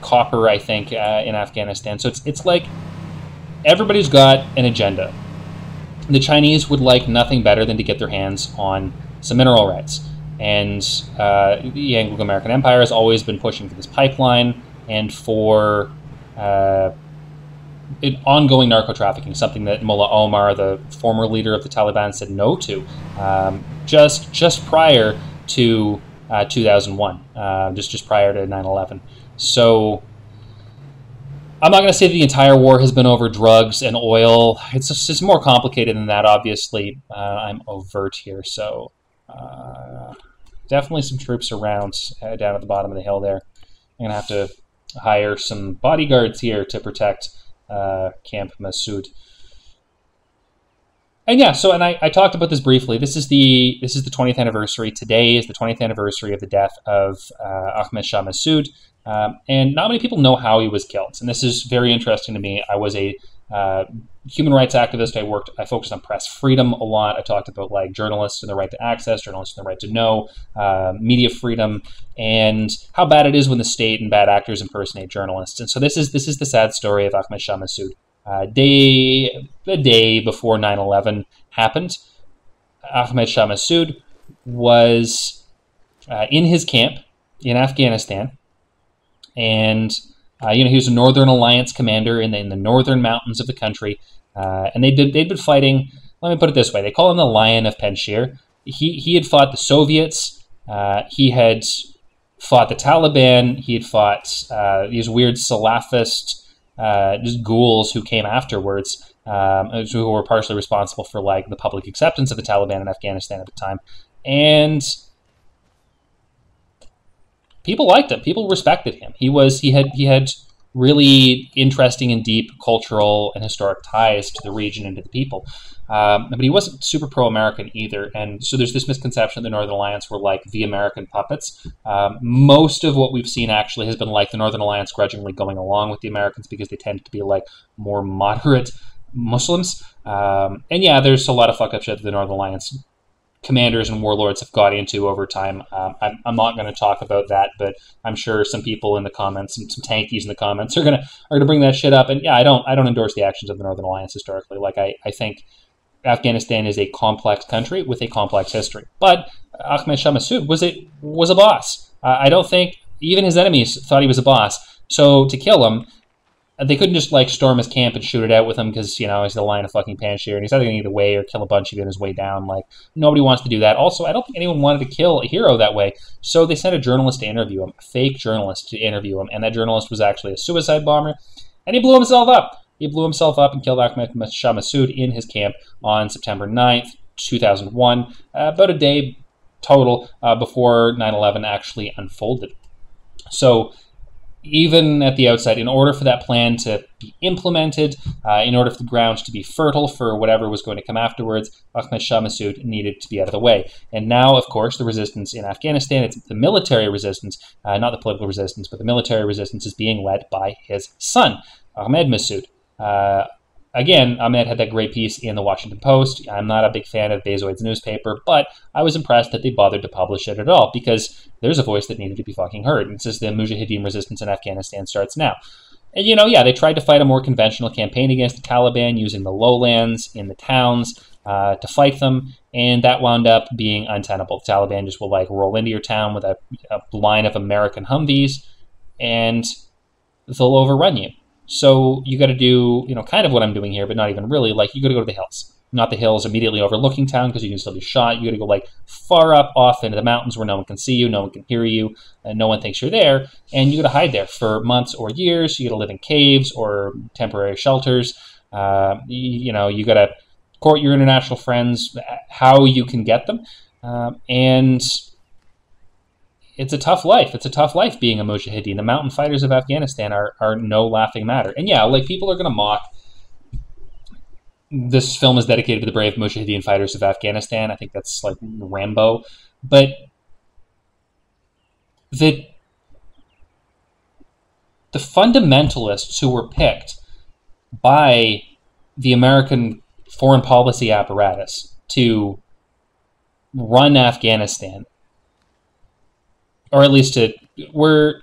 copper, I think, in Afghanistan. So it's like everybody's got an agenda. The Chinese would like nothing better than to get their hands on some mineral rights. And the Anglo-American Empire has always been pushing for this pipeline and for ongoing narco-trafficking, something that Mullah Omar, the former leader of the Taliban, said no to just prior to 2001, just prior to 9/11. So I'm not going to say the entire war has been over drugs and oil. It's more complicated than that, obviously. I'm overt here, so definitely some troops around down at the bottom of the hill there. I'm going to have to hire some bodyguards here to protect Camp Massoud. And yeah, so I talked about this briefly. This is the 20th anniversary. Today is the 20th anniversary of the death of Ahmed Shah Massoud. And not many people know how he was killed. And this is very interesting to me. I was a human rights activist. I focused on press freedom a lot. I talked about like journalists and the right to access, journalists and the right to know, media freedom, and how bad it is when the state and bad actors impersonate journalists. And so this is the sad story of Ahmed Shah Massoud. The day before 9/11 happened, Ahmed Shah Massoud was in his camp in Afghanistan. And he was a Northern Alliance commander in the northern mountains of the country, and they'd been fighting. Let me put it this way: they call him the Lion of Panjshir. He had fought the Soviets. He had fought the Taliban. He had fought these weird Salafist just ghouls who came afterwards, who were partially responsible for like the public acceptance of the Taliban in Afghanistan at the time, and people liked him. People respected him. He had really interesting and deep cultural and historic ties to the region and to the people. But he wasn't super pro-American either. And so there's this misconception that the Northern Alliance were like the American puppets. Most of what we've seen actually has been like the Northern Alliance grudgingly going along with the Americans because they tend to be like more moderate Muslims. And yeah, there's a lot of fuck up shit that the Northern Alliance commanders and warlords have got into over time. I'm not going to talk about that, but I'm sure some people in the comments, some tankies in the comments, are gonna bring that shit up. And yeah, I don't endorse the actions of the Northern Alliance historically. Like I think Afghanistan is a complex country with a complex history. But Ahmed Shah Massoud was a boss. I don't think even his enemies thought he was a boss. So to kill him, they couldn't just like storm his camp and shoot it out with him because, you know, he's the Lion of fucking Panjshir and he's either going to get away or kill a bunch of you on his way down. Like, nobody wants to do that. Also, I don't think anyone wanted to kill a hero that way. So they sent a journalist to interview him, a fake journalist to interview him. And that journalist was actually a suicide bomber. And he blew himself up. He blew himself up and killed Ahmed Shah Massoud in his camp on September 9th, 2001, about a day total before 9/11 actually unfolded. So even at the outset, in order for that plan to be implemented, in order for the grounds to be fertile for whatever was going to come afterwards, Ahmed Shah Massoud needed to be out of the way. And now, of course, the resistance in Afghanistan, it's the military resistance, not the political resistance, but the military resistance is being led by his son, Ahmed Massoud. Again, Ahmed had that great piece in the Washington Post. I'm not a big fan of Bazoid's newspaper, but I was impressed that they bothered to publish it at all because there's a voice that needed to be fucking heard. And it says the Mujahideen resistance in Afghanistan starts now. And, you know, yeah, they tried to fight a more conventional campaign against the Taliban using the lowlands in the towns to fight them, and that wound up being untenable. The Taliban just will, like, roll into your town with a line of American Humvees, and they'll overrun you. So you got to do, you know, kind of what I'm doing here, but not even really. Like, you got to go to the hills. Not the hills immediately overlooking town because you can still be shot. You got to go, like, far up off into the mountains where no one can see you, no one can hear you, and no one thinks you're there. And you got to hide there for months or years. You got to live in caves or temporary shelters. You know, you got to court your international friends how you can get them. And it's a tough life. It's a tough life being a mujahideen. The mountain fighters of Afghanistan are no laughing matter. And yeah, like, people are going to mock. This film is dedicated to the brave mujahideen fighters of Afghanistan. I think that's like Rambo. But the fundamentalists who were picked by the American foreign policy apparatus to run Afghanistan, or at least were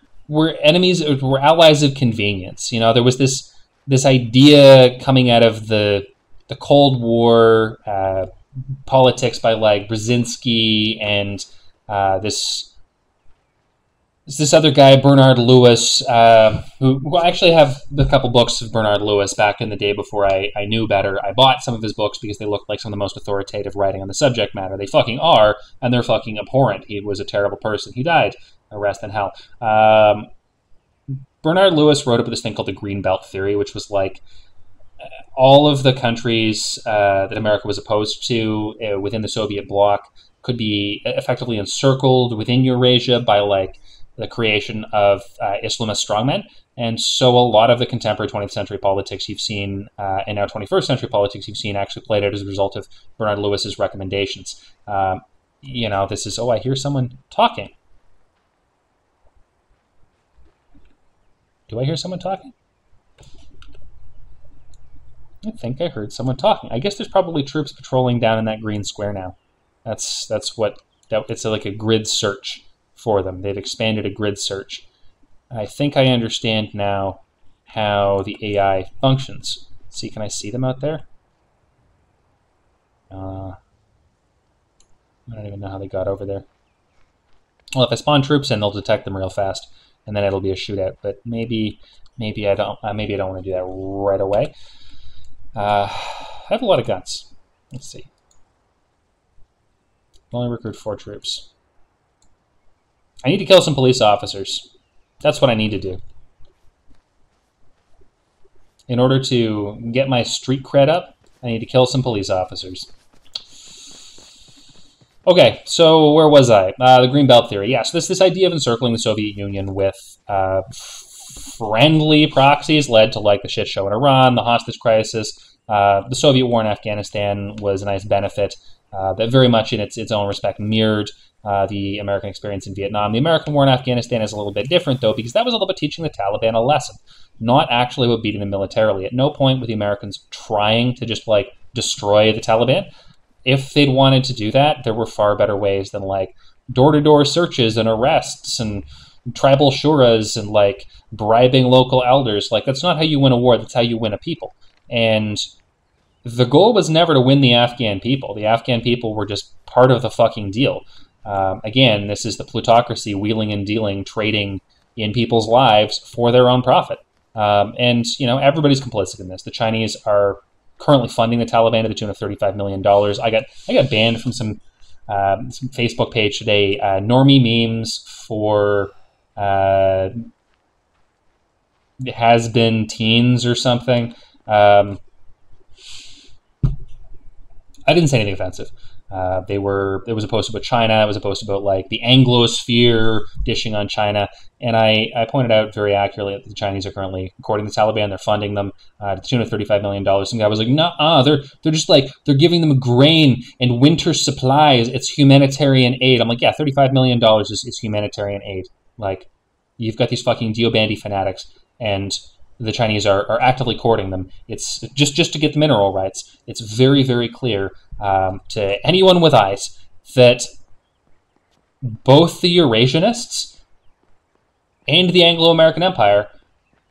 enemies, were allies of convenience. You know, there was this idea coming out of the Cold War politics by, like, Brzezinski and this other guy, Bernard Lewis, who I actually have a couple books of Bernard Lewis back in the day before I knew better. I bought some of his books because they looked like some of the most authoritative writing on the subject matter. They fucking are, and they're fucking abhorrent. He was a terrible person. He died. Rest in hell. Bernard Lewis wrote about this thing called the Green Belt Theory, which was like all of the countries that America was opposed to within the Soviet bloc could be effectively encircled within Eurasia by, like, the creation of Islamist strongmen. And so a lot of the contemporary 20th century politics you've seen, and now 21st century politics you've seen, actually played out as a result of Bernard Lewis's recommendations. You know, this is, oh, I hear someone talking. Do I hear someone talking? I think I heard someone talking. I guess there's probably troops patrolling down in that green square now. It's like a grid search for them. They've expanded a grid search. I think I understand now how the AI functions. Let's see, can I see them out there? I don't even know how they got over there. Well, if I spawn troops in, they'll detect them real fast, and then it'll be a shootout. But maybe I don't want to do that right away. I have a lot of guns. Let's see. Only recruit 4 troops. I need to kill some police officers. That's what I need to do. In order to get my street cred up, I need to kill some police officers. Okay, so where was I? The Green Belt Theory. Yeah, so this idea of encircling the Soviet Union with friendly proxies led to, like, the shit show in Iran, the hostage crisis. The Soviet war in Afghanistan was a nice benefit that very much in its own respect mirrored the American experience in Vietnam. The American war in Afghanistan is a little bit different, though, because that was all about teaching the Taliban a lesson, not actually about beating them militarily. At no point were the Americans trying to just, like, destroy the Taliban. if they'd wanted to do that, there were far better ways than like door-to-door searches and arrests and tribal shuras and like bribing local elders. Like, that's not how you win a war. That's how you win a people. And the goal was never to win the Afghan people. The Afghan people were just part of the fucking deal. Again, this is the plutocracy wheeling and dealing, trading in people's lives for their own profit. And, you know, everybody's complicit in this. The Chinese are currently funding the Taliban to the tune of $35 million. I got banned from some Facebook page today, normie memes for has-been teens or something. I didn't say anything offensive. It was a post about China. It was a post about like the Anglosphere dishing on China. And I pointed out very accurately that the Chinese are currently, according to the Taliban, they're funding them to the tune of $35 million. Some guy was like, nah, they're just like, they're giving them grain and winter supplies. It's humanitarian aid. I'm like, yeah, $35 million is humanitarian aid. Like, you've got these fucking Deobandi fanatics, and the Chinese are actively courting them. It's just to get the mineral rights. It's very, very clear to anyone with eyes that both the Eurasianists and the Anglo-American Empire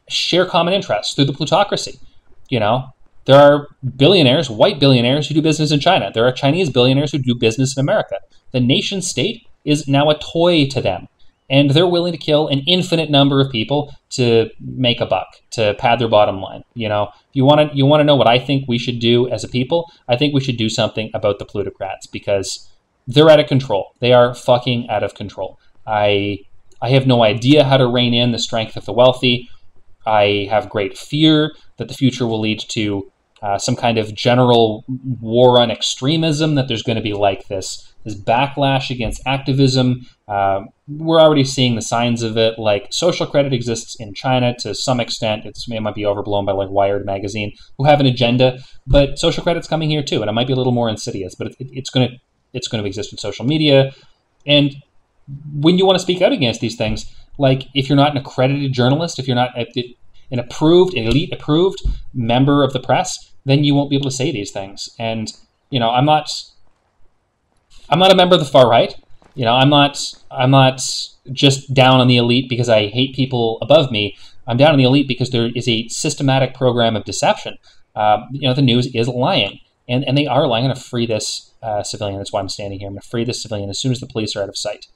share common interests through the plutocracy. You know, there are billionaires, white billionaires, who do business in China. There are Chinese billionaires who do business in America. The nation state is now a toy to them. And they're willing to kill an infinite number of people to make a buck, to pad their bottom line. You know, you want to know what I think we should do as a people? I think we should do something about the plutocrats, because they're out of control. They are fucking out of control. I have no idea how to rein in the strength of the wealthy. I have great fear that the future will lead to some kind of general war on extremism, that there's going to be like this backlash against activism. We're already seeing the signs of it. Like, social credit exists in China to some extent. It might be overblown by like Wired magazine, who have an agenda, but social credit's coming here too, and it might be a little more insidious, but it's going to exist in social media. And when you want to speak out against these things, like, if you're not an accredited journalist, if you're not an elite approved member of the press, then you won't be able to say these things. And, you know, I'm not a member of the far right. You know, I'm not just down on the elite because I hate people above me. I'm down on the elite because there is a systematic program of deception. You know, the news is lying, and they are lying. I'm going to free this civilian. That's why I'm standing here. I'm going to free this civilian as soon as the police are out of sight.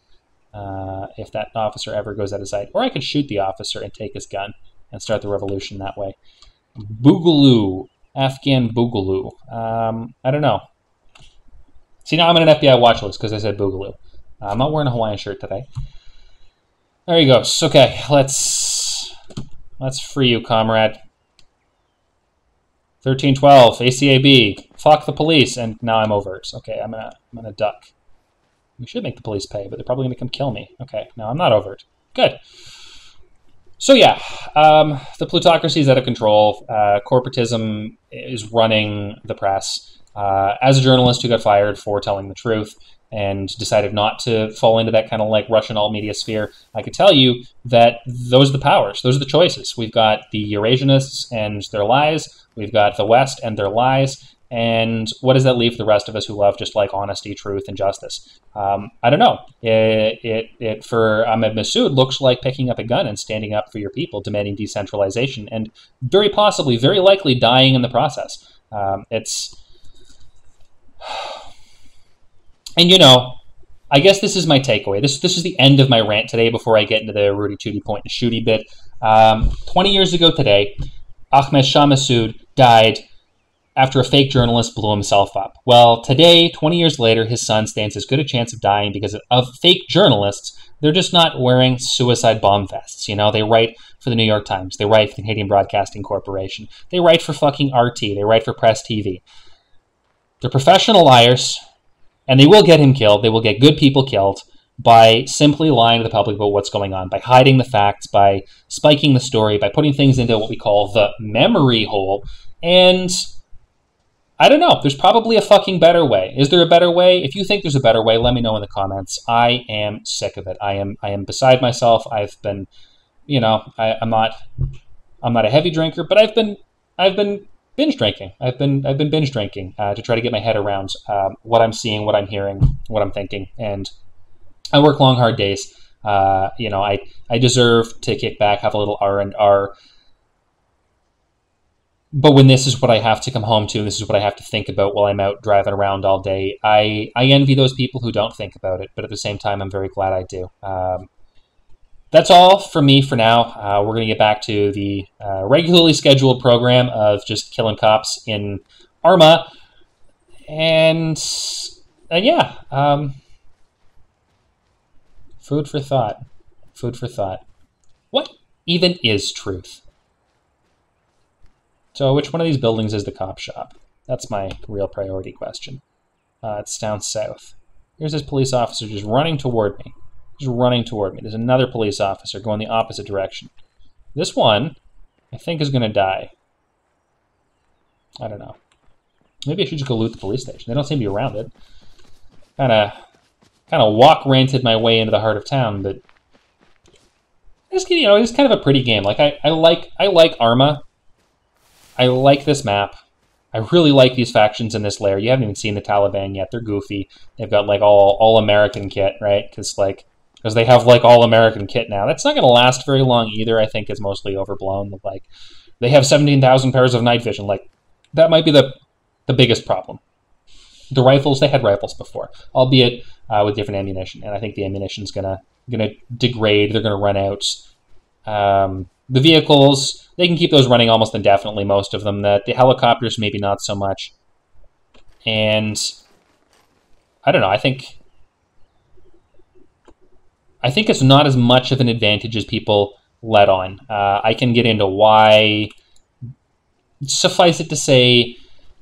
If that officer ever goes out of sight. Or I could shoot the officer and take his gun and start the revolution that way. Boogaloo. Afghan Boogaloo. I don't know. See, now I'm in an FBI watch list because I said Boogaloo. I'm not wearing a Hawaiian shirt today. There he goes. Okay, let's free you, comrade. 1312, ACAB, fuck the police, and now I'm overt. Okay, I'm gonna duck. We should make the police pay, but they're probably gonna come kill me. Okay, no, I'm not overt. Good. So yeah, the plutocracy is out of control. Corporatism is running the press. As a journalist who got fired for telling the truth and decided not to fall into that kind of like Russian alt media sphere, I could tell you that those are the powers. Those are the choices. We've got the Eurasianists and their lies. We've got the West and their lies. And what does that leave for the rest of us who love just like honesty, truth, and justice? I don't know. It for Ahmed Massoud looks like picking up a gun and standing up for your people, demanding decentralization, and very possibly, very likely dying in the process. And, you know, I guess this is my takeaway. This is the end of my rant today before I get into the Rudy Tooty point and shooty bit. 20 years ago today, Ahmed Shah Massoud died after a fake journalist blew himself up. Well, today, 20 years later, his son stands as good a chance of dying because of fake journalists. They're just not wearing suicide bomb vests. You know, they write for the New York Times. They write for the Canadian Broadcasting Corporation. They write for fucking RT. They write for Press TV. They're professional liars. And they will get him killed. They will get good people killed by simply lying to the public about what's going on, by hiding the facts, by spiking the story, by putting things into what we call the memory hole. And I don't know. There's probably a fucking better way. Is there a better way? If you think there's a better way, let me know in the comments. I am sick of it. I am beside myself. I've been, you know, I'm not a heavy drinker, but I've been binge drinking. I've been binge drinking to try to get my head around what I'm seeing, what I'm hearing, what I'm thinking, and I work long, hard days. I deserve to kick back, have a little R&R. But when this is what I have to come home to, and this is what I have to think about while I'm out driving around all day, I envy those people who don't think about it. But at the same time, I'm very glad I do. That's all from me for now. We're going to get back to the regularly scheduled program of just killing cops in Arma. And yeah, food for thought. Food for thought. What even is truth? So which one of these buildings is the cop shop? That's my real priority question. It's down south. Here's this police officer just running toward me. Just running toward me. There's another police officer going the opposite direction. This one, I think, is going to die. I don't know. Maybe I should just go loot the police station. They don't seem to be around it. Kind of walk-ranted my way into the heart of town, but it's kind of a pretty game. Like I like Arma. I like this map. I really like these factions in this layer. You haven't even seen the Taliban yet. They're goofy. They've got like all American kit, right? Because they have like all American kit now. That's not going to last very long either. I think it's mostly overblown. Like they have 17,000 pairs of night vision. Like that might be the biggest problem. The rifles, they had rifles before, albeit with different ammunition, and I think the ammunition's gonna degrade. They're gonna run out. The vehicles, they can keep those running almost indefinitely, most of them. The helicopters, maybe not so much. And I don't know, I think it's not as much of an advantage as people let on. I can get into why. Suffice it to say,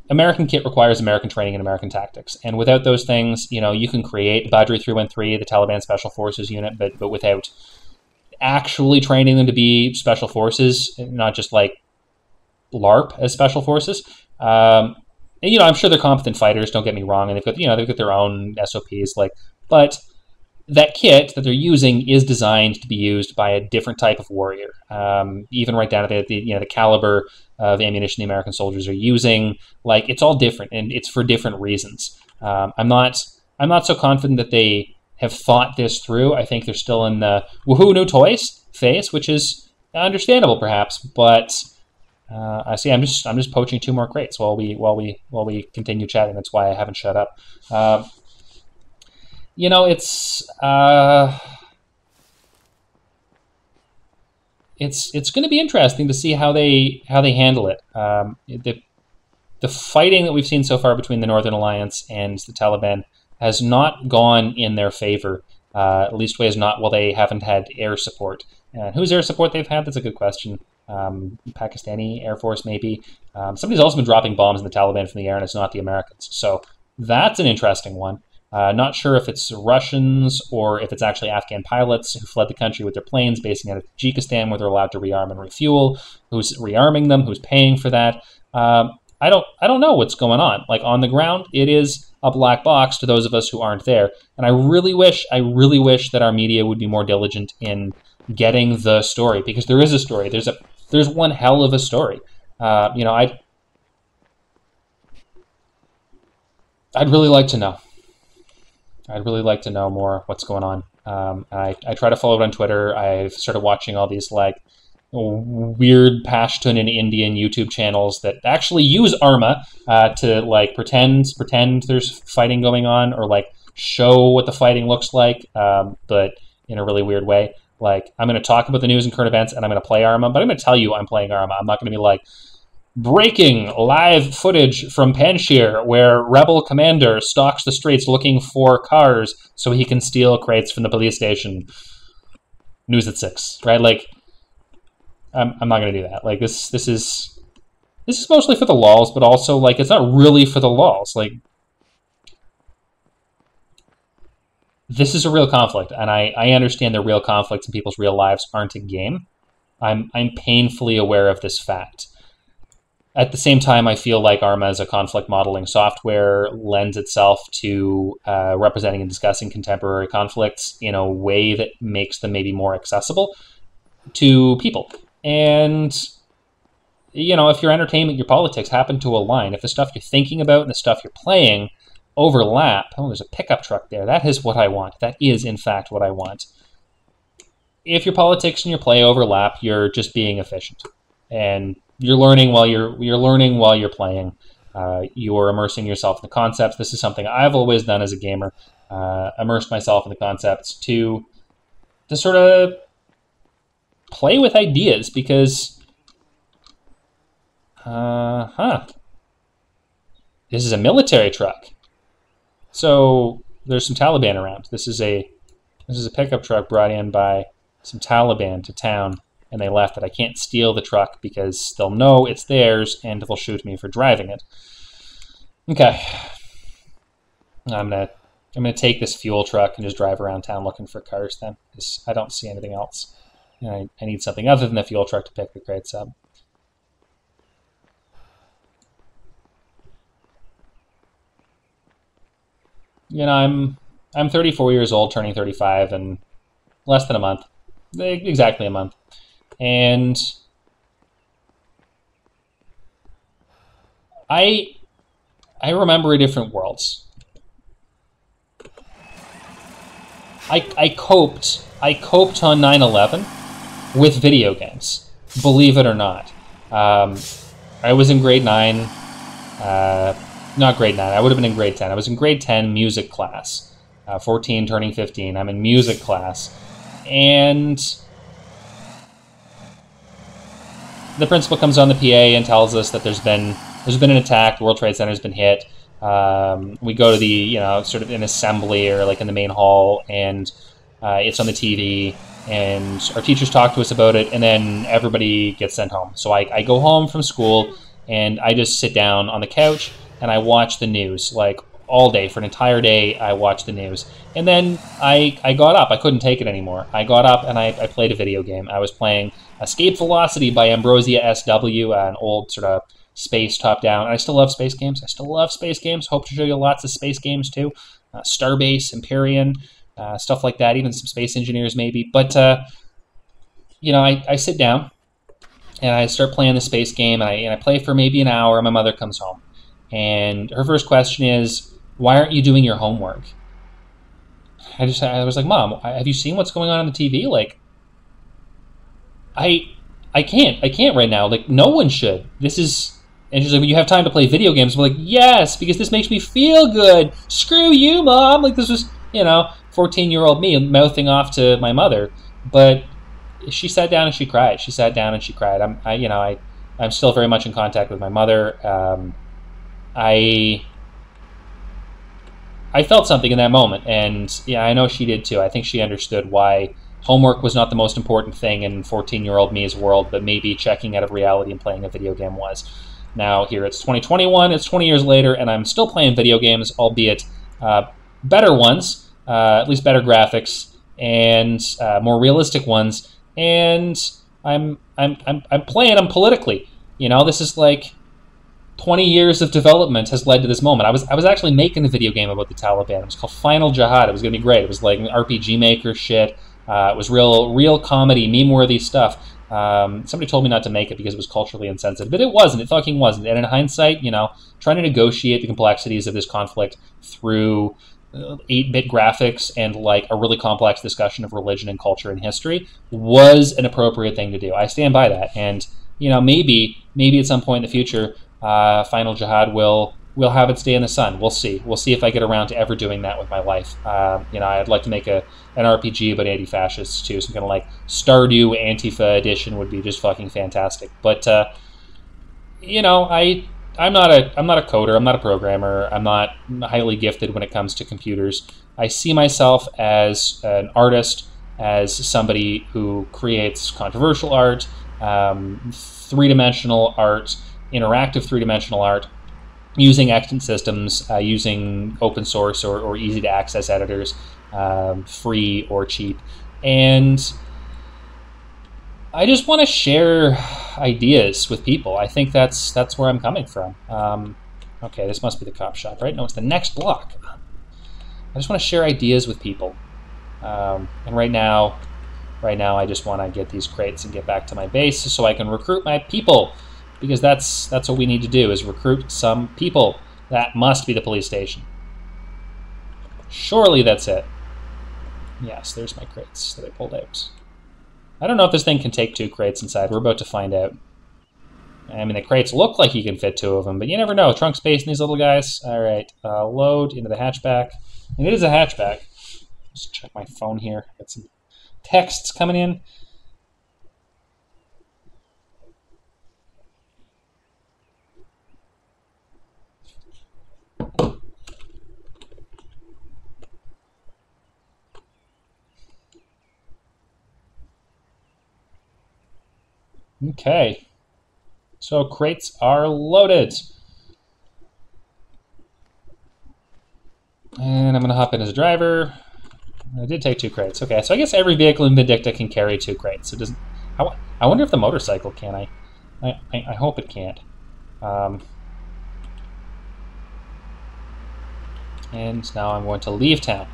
American kit requires American training and American tactics. And without those things, you can create Badri 313, the Taliban Special Forces unit, but without actually training them to be special forces, not just like LARP as special forces. I'm sure they're competent fighters, don't get me wrong, and they've got their own SOPs, but that kit that they're using is designed to be used by a different type of warrior. Even right down to the caliber of ammunition the American soldiers are using. Like, it's all different, and it's for different reasons. I'm not so confident that they have thought this through. I think they're still in the woohoo new toys phase, which is understandable perhaps, but I see I'm just poaching 2 more crates while we continue chatting. That's why I haven't shut up. It's going to be interesting to see how they handle it. The fighting that we've seen so far between the Northern Alliance and the Taliban has not gone in their favor. At least ways not while they haven't had air support. Whose air support they've had? That's a good question. Pakistani Air Force, maybe. Somebody's also been dropping bombs in the Taliban from the air, and it's not the Americans. So that's an interesting one. Not sure if it's Russians or if it's actually Afghan pilots who fled the country with their planes, basing out of Tajikistan, where they're allowed to rearm and refuel. Who's rearming them? Who's paying for that? I don't know what's going on. Like, on the ground, it is a black box to those of us who aren't there. And I really wish that our media would be more diligent in getting the story, because there is a story. There's one hell of a story. I'd really like to know. I'd really like to know more what's going on. I try to follow it on Twitter. I've started watching all these weird Pashtun and Indian YouTube channels that actually use Arma to pretend there's fighting going on, or show what the fighting looks like, but in a really weird way. Like, I'm going to talk about the news and current events, and I'm going to play Arma, but I'm going to tell you I'm playing Arma. I'm not going to be like, breaking live footage from Panjshir, where rebel commander stalks the streets looking for cars so he can steal crates from the police station. News at 6, right? Like, I'm not going to do that. Like, this is mostly for the lols, but also, it's not really for the lols. Like, this is a real conflict, and I understand that real conflicts in people's real lives aren't a game. I'm painfully aware of this fact. At the same time, I feel like Arma as a conflict modeling software lends itself to representing and discussing contemporary conflicts in a way that makes them maybe more accessible to people. And you know, if your entertainment, your politics happen to align, if the stuff you're thinking about and the stuff you're playing overlap. Oh, there's a pickup truck there. That is what I want. That is, in fact, what I want. If your politics and your play overlap, you're just being efficient, and you're learning while you're playing. You're immersing yourself in the concepts. This is something I've always done as a gamer. Immersed myself in the concepts to sort of play with ideas, because this is a military truck. So there's some Taliban around. This is a pickup truck brought in by some Taliban to town, and they left it. I can't steal the truck because they'll know it's theirs and they'll shoot me for driving it. Okay. I'm gonna take this fuel truck and just drive around town looking for cars then, because I don't see anything else. I need something other than the fuel truck to pick the crates up. You know, I'm 34 years old, turning 35 in less than a month. Exactly a month. And I remember different worlds. I coped on 9/11 with video games, believe it or not. I was in grade 9, not grade 9, I would have been in grade 10. I was in grade 10 music class, 14 turning 15. I'm in music class, and the principal comes on the PA and tells us that there's been an attack, the World Trade Center's been hit. We go to the, you know, sort of an assembly or like in the main hall, and it's on the TV, and our teachers talk to us about it, and then everybody gets sent home. So I go home from school, and I just sit down on the couch, and I watch the news, like all day, for an entire day. I watched the news, and then I got up. I couldn't take it anymore. I got up and I played a video game. I was playing Escape Velocity by Ambrosia SW, an old sort of space top-down. I still love space games. Hope to show you lots of space games too. Starbase, Empyrean, stuff like that. Even some Space Engineers maybe. But you know, I sit down and I start playing the space game, and I play for maybe an hour. And my mother comes home, and her first question is, "Why aren't you doing your homework?" I was like, "Mom, have you seen what's going on the TV? Like, I can't right now. Like, no one should. This is..." And she's like, "Well, you have time to play video games." I'm like, "Yes, because this makes me feel good. Screw you, Mom." Like, this was, you know, 14-year-old me mouthing off to my mother. But she sat down and she cried. I'm still very much in contact with my mother. I felt something in that moment, and yeah, I know she did too. I think she understood why homework was not the most important thing in 14-year-old me's world, but maybe checking out of reality and playing a video game was. Now here it's 2021, it's 20 years later, and I'm still playing video games, albeit better ones, at least better graphics, and more realistic ones. And I'm playing them politically. You know, this is like 20 years of development has led to this moment. I was actually making a video game about the Taliban. It was called Final Jihad. It was going to be great. It was like an RPG Maker shit. It was real comedy, meme-worthy stuff. Somebody told me not to make it because it was culturally insensitive, but it wasn't. It fucking wasn't. And in hindsight, you know, trying to negotiate the complexities of this conflict through 8-bit graphics and like a really complex discussion of religion and culture and history was an appropriate thing to do. I stand by that. And, you know, maybe at some point in the future, Final Jihad will have its day in the sun. We'll see. We'll see if I get around to ever doing that with my life. You know, I'd like to make an RPG about anti-fascists too. Some kind of like Stardew Antifa edition would be just fucking fantastic. But you know, I'm not a coder. I'm not a programmer. I'm not highly gifted when it comes to computers. I see myself as an artist, as somebody who creates controversial art, three-dimensional art, interactive three-dimensional art, using extant systems, using open source or easy to access editors, free or cheap. And I just want to share ideas with people. I think that's where I'm coming from. Okay, this must be the cop shop, right? No, it's the next block. I just want to share ideas with people. And right now I just want to get these crates and get back to my base so I can recruit my people. because that's what we need to do, is recruit some people. That must be the police station. Surely that's it. Yes, there's my crates that I pulled out. I don't know if this thing can take 2 crates inside. We're about to find out. I mean, the crates look like you can fit 2 of them, but you never know. Trunk space in these little guys. All right, load into the hatchback. And it is a hatchback. Just check my phone here. Got some texts coming in. Okay, so crates are loaded. And I'm going to hop in as a driver. I did take 2 crates. Okay, so I guess every vehicle in Vindicta can carry 2 crates. It doesn't. I wonder if the motorcycle can. I hope it can't. And now I'm going to leave town.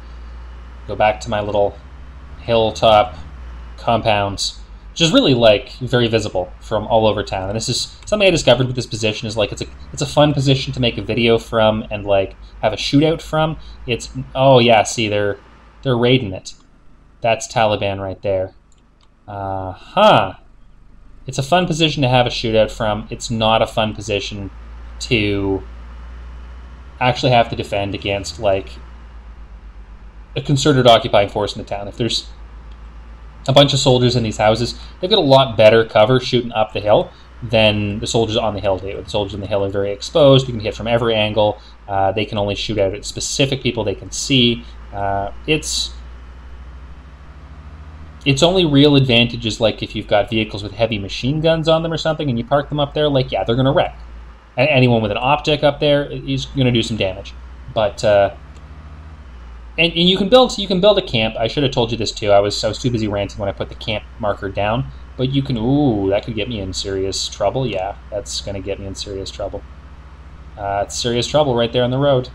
Go back to my little hilltop compounds, which is really like very visible from all over town. And this is something I discovered with this position, is like it's a fun position to make a video from and like have a shootout from. It's, oh yeah, see, they're raiding it. That's Taliban right there. It's a fun position to have a shootout from. It's not a fun position to actually have to defend against like a concerted occupying force in the town. If there's a bunch of soldiers in these houses, they've got a lot better cover shooting up the hill than the soldiers on the hill do. The soldiers on the hill are very exposed. You can hit from every angle. They can only shoot out at specific people they can see. Its only real advantage is like if you've got vehicles with heavy machine guns on them or something and you park them up there, like, yeah, they're going to wreck. Anyone with an optic up there is going to do some damage. But and you can build a camp. I should have told you this too. I was too busy ranting when I put the camp marker down. But you can, ooh, that could get me in serious trouble. Yeah, that's going to get me in serious trouble. It's serious trouble right there on the road.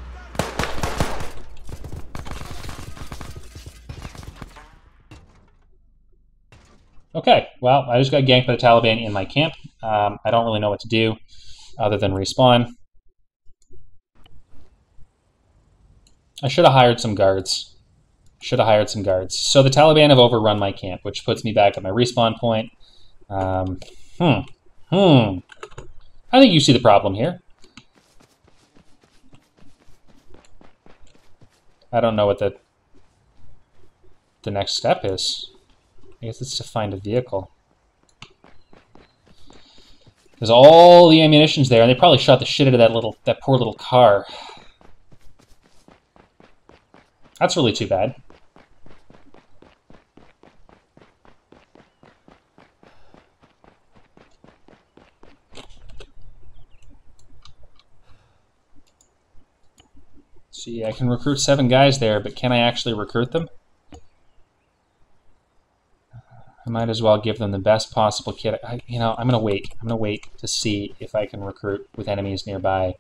Okay, well, I just got ganked by the Taliban in my camp. I don't really know what to do other than respawn. I should have hired some guards. So the Taliban have overrun my camp, which puts me back at my respawn point. I think you see the problem here. I don't know what the next step is. I guess it's to find a vehicle. There's all the ammunition's there, and they probably shot the shit out of that poor little car. That's really too bad. See, I can recruit 7 guys there, but can I actually recruit them? I might as well give them the best possible kit. I'm gonna wait. I'm gonna wait to see if I can recruit with enemies nearby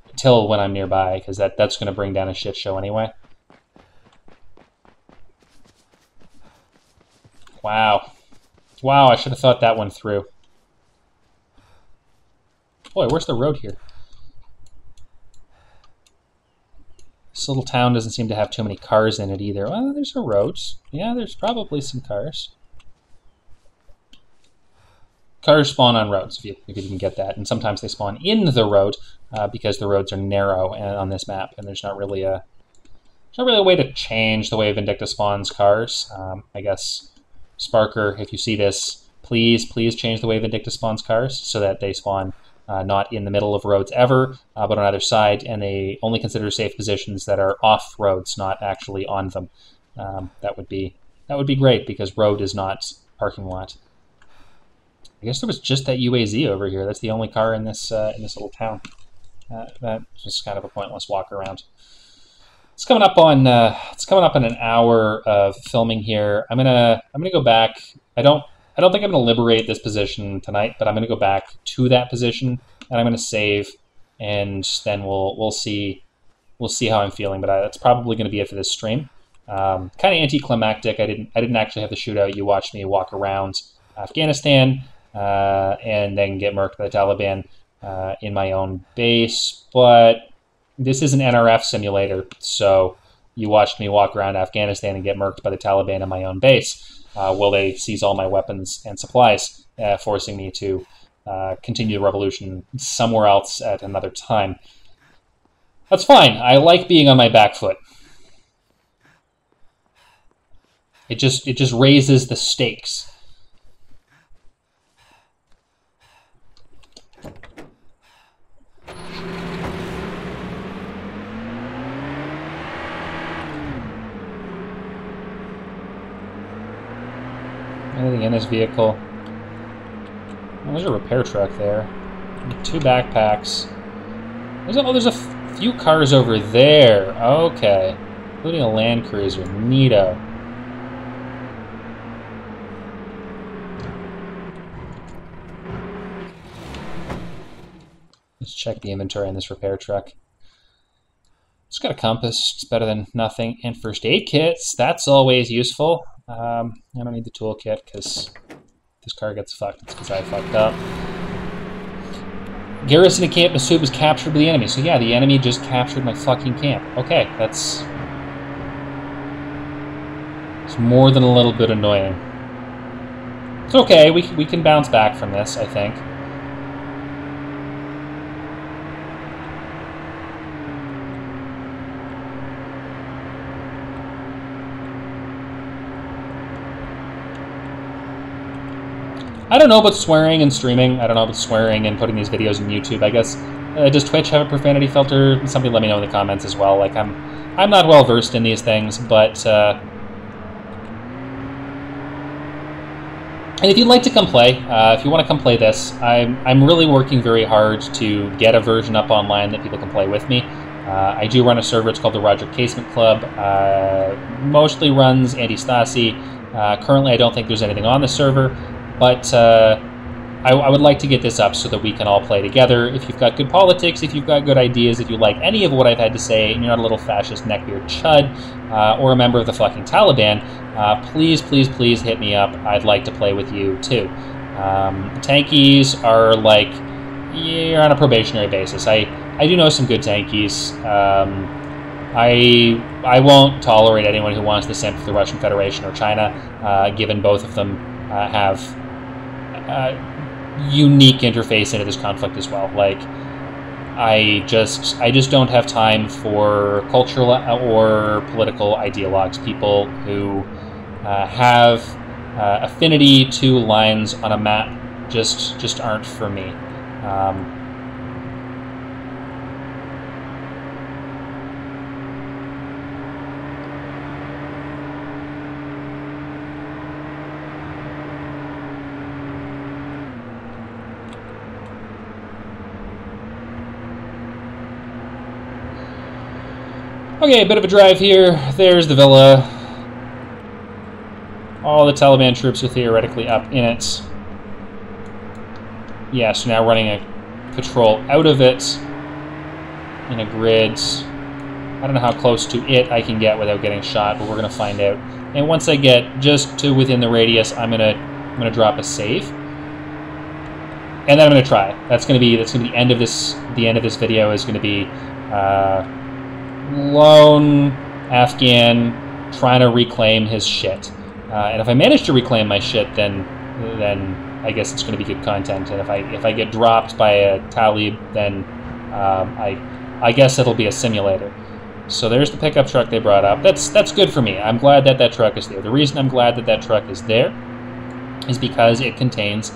until when I'm nearby, because that's gonna bring down a shit show anyway. Wow. Wow, I should have thought that one through. Boy, where's the road here? This little town doesn't seem to have too many cars in it either. Well, there's a road. Yeah, there's probably some cars. Cars spawn on roads, if you didn't get that. And sometimes they spawn in the road because the roads are narrow on this map, and there's not really a way to change the way Vindicta spawns cars. I guess, Sparker, if you see this, please change the way Vindicta spawns cars so that they spawn not in the middle of roads ever, but on either side, and they only consider safe positions that are off roads, not actually on them. That would be great, because road is not parking lot. I guess there was just that UAZ over here. That's the only car in this little town. That's just kind of a pointless walk around. It's coming up on an hour of filming here. I'm gonna go back. I don't think I'm gonna liberate this position tonight, but I'm gonna go back to that position and I'm gonna save, and then we'll see how I'm feeling. But that's probably gonna be it for this stream. Kind of anticlimactic. I didn't actually have the shootout. You watched me walk around Afghanistan. and then get murked by the Taliban in my own base. But this is an NRF simulator, so you watched me walk around Afghanistan and get murked by the Taliban in my own base. Will they seize all my weapons and supplies, forcing me to continue the revolution somewhere else at another time? That's fine. I like being on my back foot. It just raises the stakes. Anything in this vehicle? Oh, there's a repair truck there. 2 backpacks. There's a few cars over there. Okay. Including a Land Cruiser. Neato. Let's check the inventory on this repair truck. It's got a compass. It's better than nothing. And first aid kits. That's always useful. I don't need the toolkit because this car gets fucked. It's because I fucked up. Garrison of Camp Massoud was captured by the enemy. So yeah, the enemy just captured my fucking camp. Okay, it's more than a little bit annoying. It's okay. We can bounce back from this, I think. I don't know about swearing and streaming. I don't know about swearing and putting these videos on YouTube. I guess does Twitch have a profanity filter? Somebody let me know in the comments as well. Like I'm not well versed in these things, but and if you'd like to come play, if you want to come play this, I'm really working very hard to get a version up online that people can play with me. I do run a server. It's called the Roger Casement Club. Mostly runs Anti-Stasi. Currently, I don't think there's anything on the server. But I would like to get this up so that we can all play together. If you've got good politics, if you've got good ideas, if you like any of what I've had to say, and you're not a little fascist neckbeard chud or a member of the fucking Taliban, please, please, please hit me up. I'd like to play with you too. Tankies are like, you're on a probationary basis. I do know some good tankies. I won't tolerate anyone who wants to simp for the Russian Federation or China, given both of them have unique interface into this conflict as well. Like, I just don't have time for cultural or political ideologues, people who have affinity to lines on a map. Just aren't for me. Okay, a bit of a drive here. There's the villa. All the Taliban troops are theoretically up in it. Yeah, so now running a patrol out of it in a grid. I don't know how close to it I can get without getting shot, but we're gonna find out. And once I get just to within the radius, I'm gonna drop a save, and then I'm gonna try. That's gonna be the end of this. The end of this video is gonna be. Lone Afghan trying to reclaim his shit, and if I manage to reclaim my shit, then I guess it's going to be good content. And if I get dropped by a Talib, then I guess it'll be a simulator. So there's the pickup truck they brought up. That's good for me. I'm glad that that truck is there. The reason I'm glad that that truck is there is because it contains.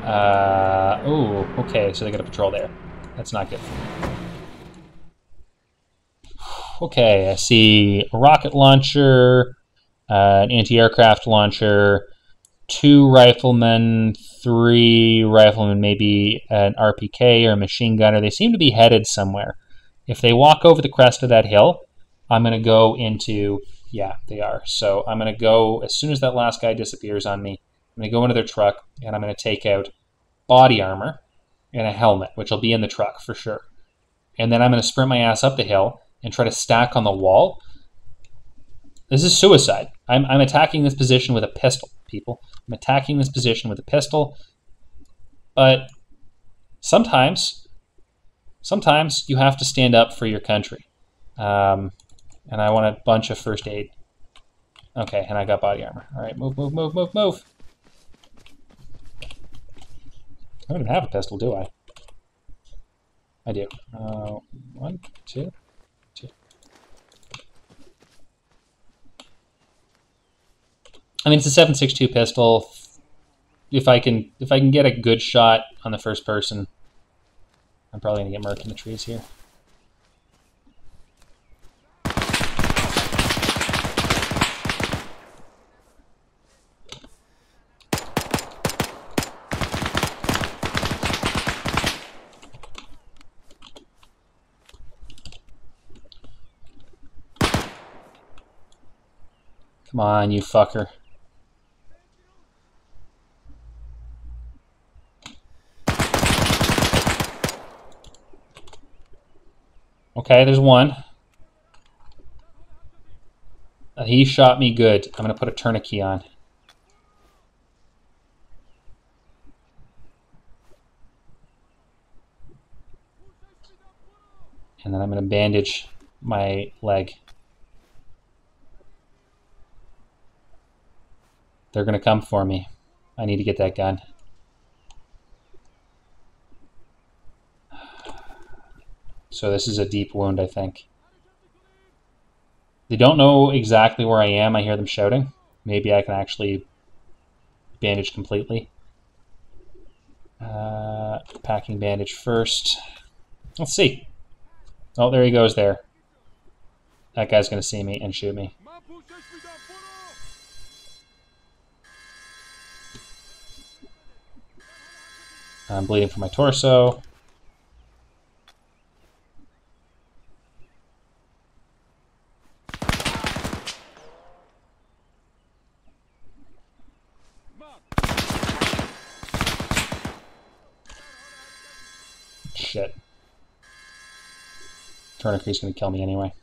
Oh, okay. So they got a patrol there. That's not good for me. Okay, I see a rocket launcher, an anti-aircraft launcher, 2 riflemen, 3 riflemen, maybe an RPK or a machine gunner. They seem to be headed somewhere. If they walk over the crest of that hill, I'm going to go into... Yeah, they are. So I'm going to go, as soon as that last guy disappears on me, I'm going to go into their truck, and I'm going to take out body armor and a helmet, which will be in the truck for sure. And then I'm going to sprint my ass up the hill and try to stack on the wall. This is suicide. I'm attacking this position with a pistol, people. I'm attacking this position with a pistol. But sometimes you have to stand up for your country. And I want a bunch of first aid. Okay, and I got body armor. All right, move, move, move, move, move. I don't even have a pistol, do I? I do. 1, 2, 2. I mean, it's a 7.62 pistol. If I can get a good shot on the first person, I'm probably gonna get murked in the trees here. Come on, you fucker. Okay, there's one. He shot me good. I'm going to put a tourniquet on. And then I'm going to bandage my leg. They're going to come for me. I need to get that gun. So this is a deep wound, I think. They don't know exactly where I am. I hear them shouting. Maybe I can actually bandage completely. Packing bandage first. Let's see. Oh, there he goes there. That guy's going to see me and shoot me. I'm bleeding from my torso. Shit. Tourniquet's gonna kill me anyway.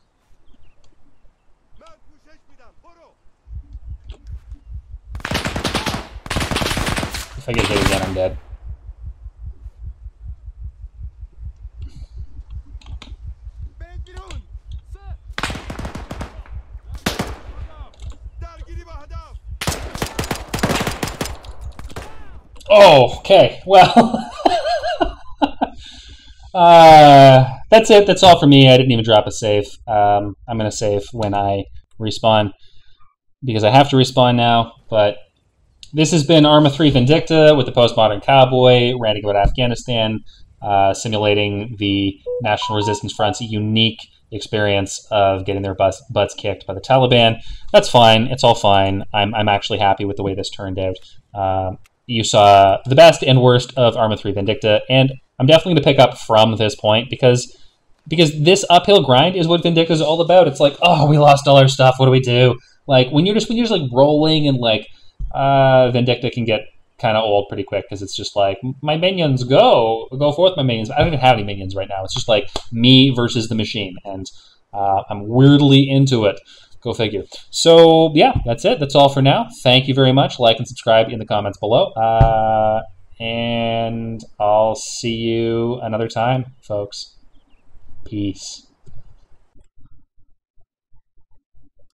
If I get hit again, I'm dead. Oh, okay. Well, that's it. That's all for me. I didn't even drop a save. I'm going to save when I respawn because I have to respawn now. But this has been Arma 3 Vindicta with the Postmodern Cowboy, ranting about Afghanistan, simulating the National Resistance Front's unique experience of getting their butts kicked by the Taliban. That's fine. It's all fine. I'm actually happy with the way this turned out. You saw the best and worst of Arma 3 Vindicta, and I'm definitely going to pick up from this point because this uphill grind is what Vindicta is all about. It's like, oh, we lost all our stuff. What do we do? Like when you're just like rolling and like Vindicta can get kind of old pretty quick because it's just like my minions go forth, my minions. I don't even have any minions right now. It's just like me versus the machine, and I'm weirdly into it. Go figure. So, yeah, that's it. That's all for now. Thank you very much. Like and subscribe in the comments below. And I'll see you another time, folks. Peace.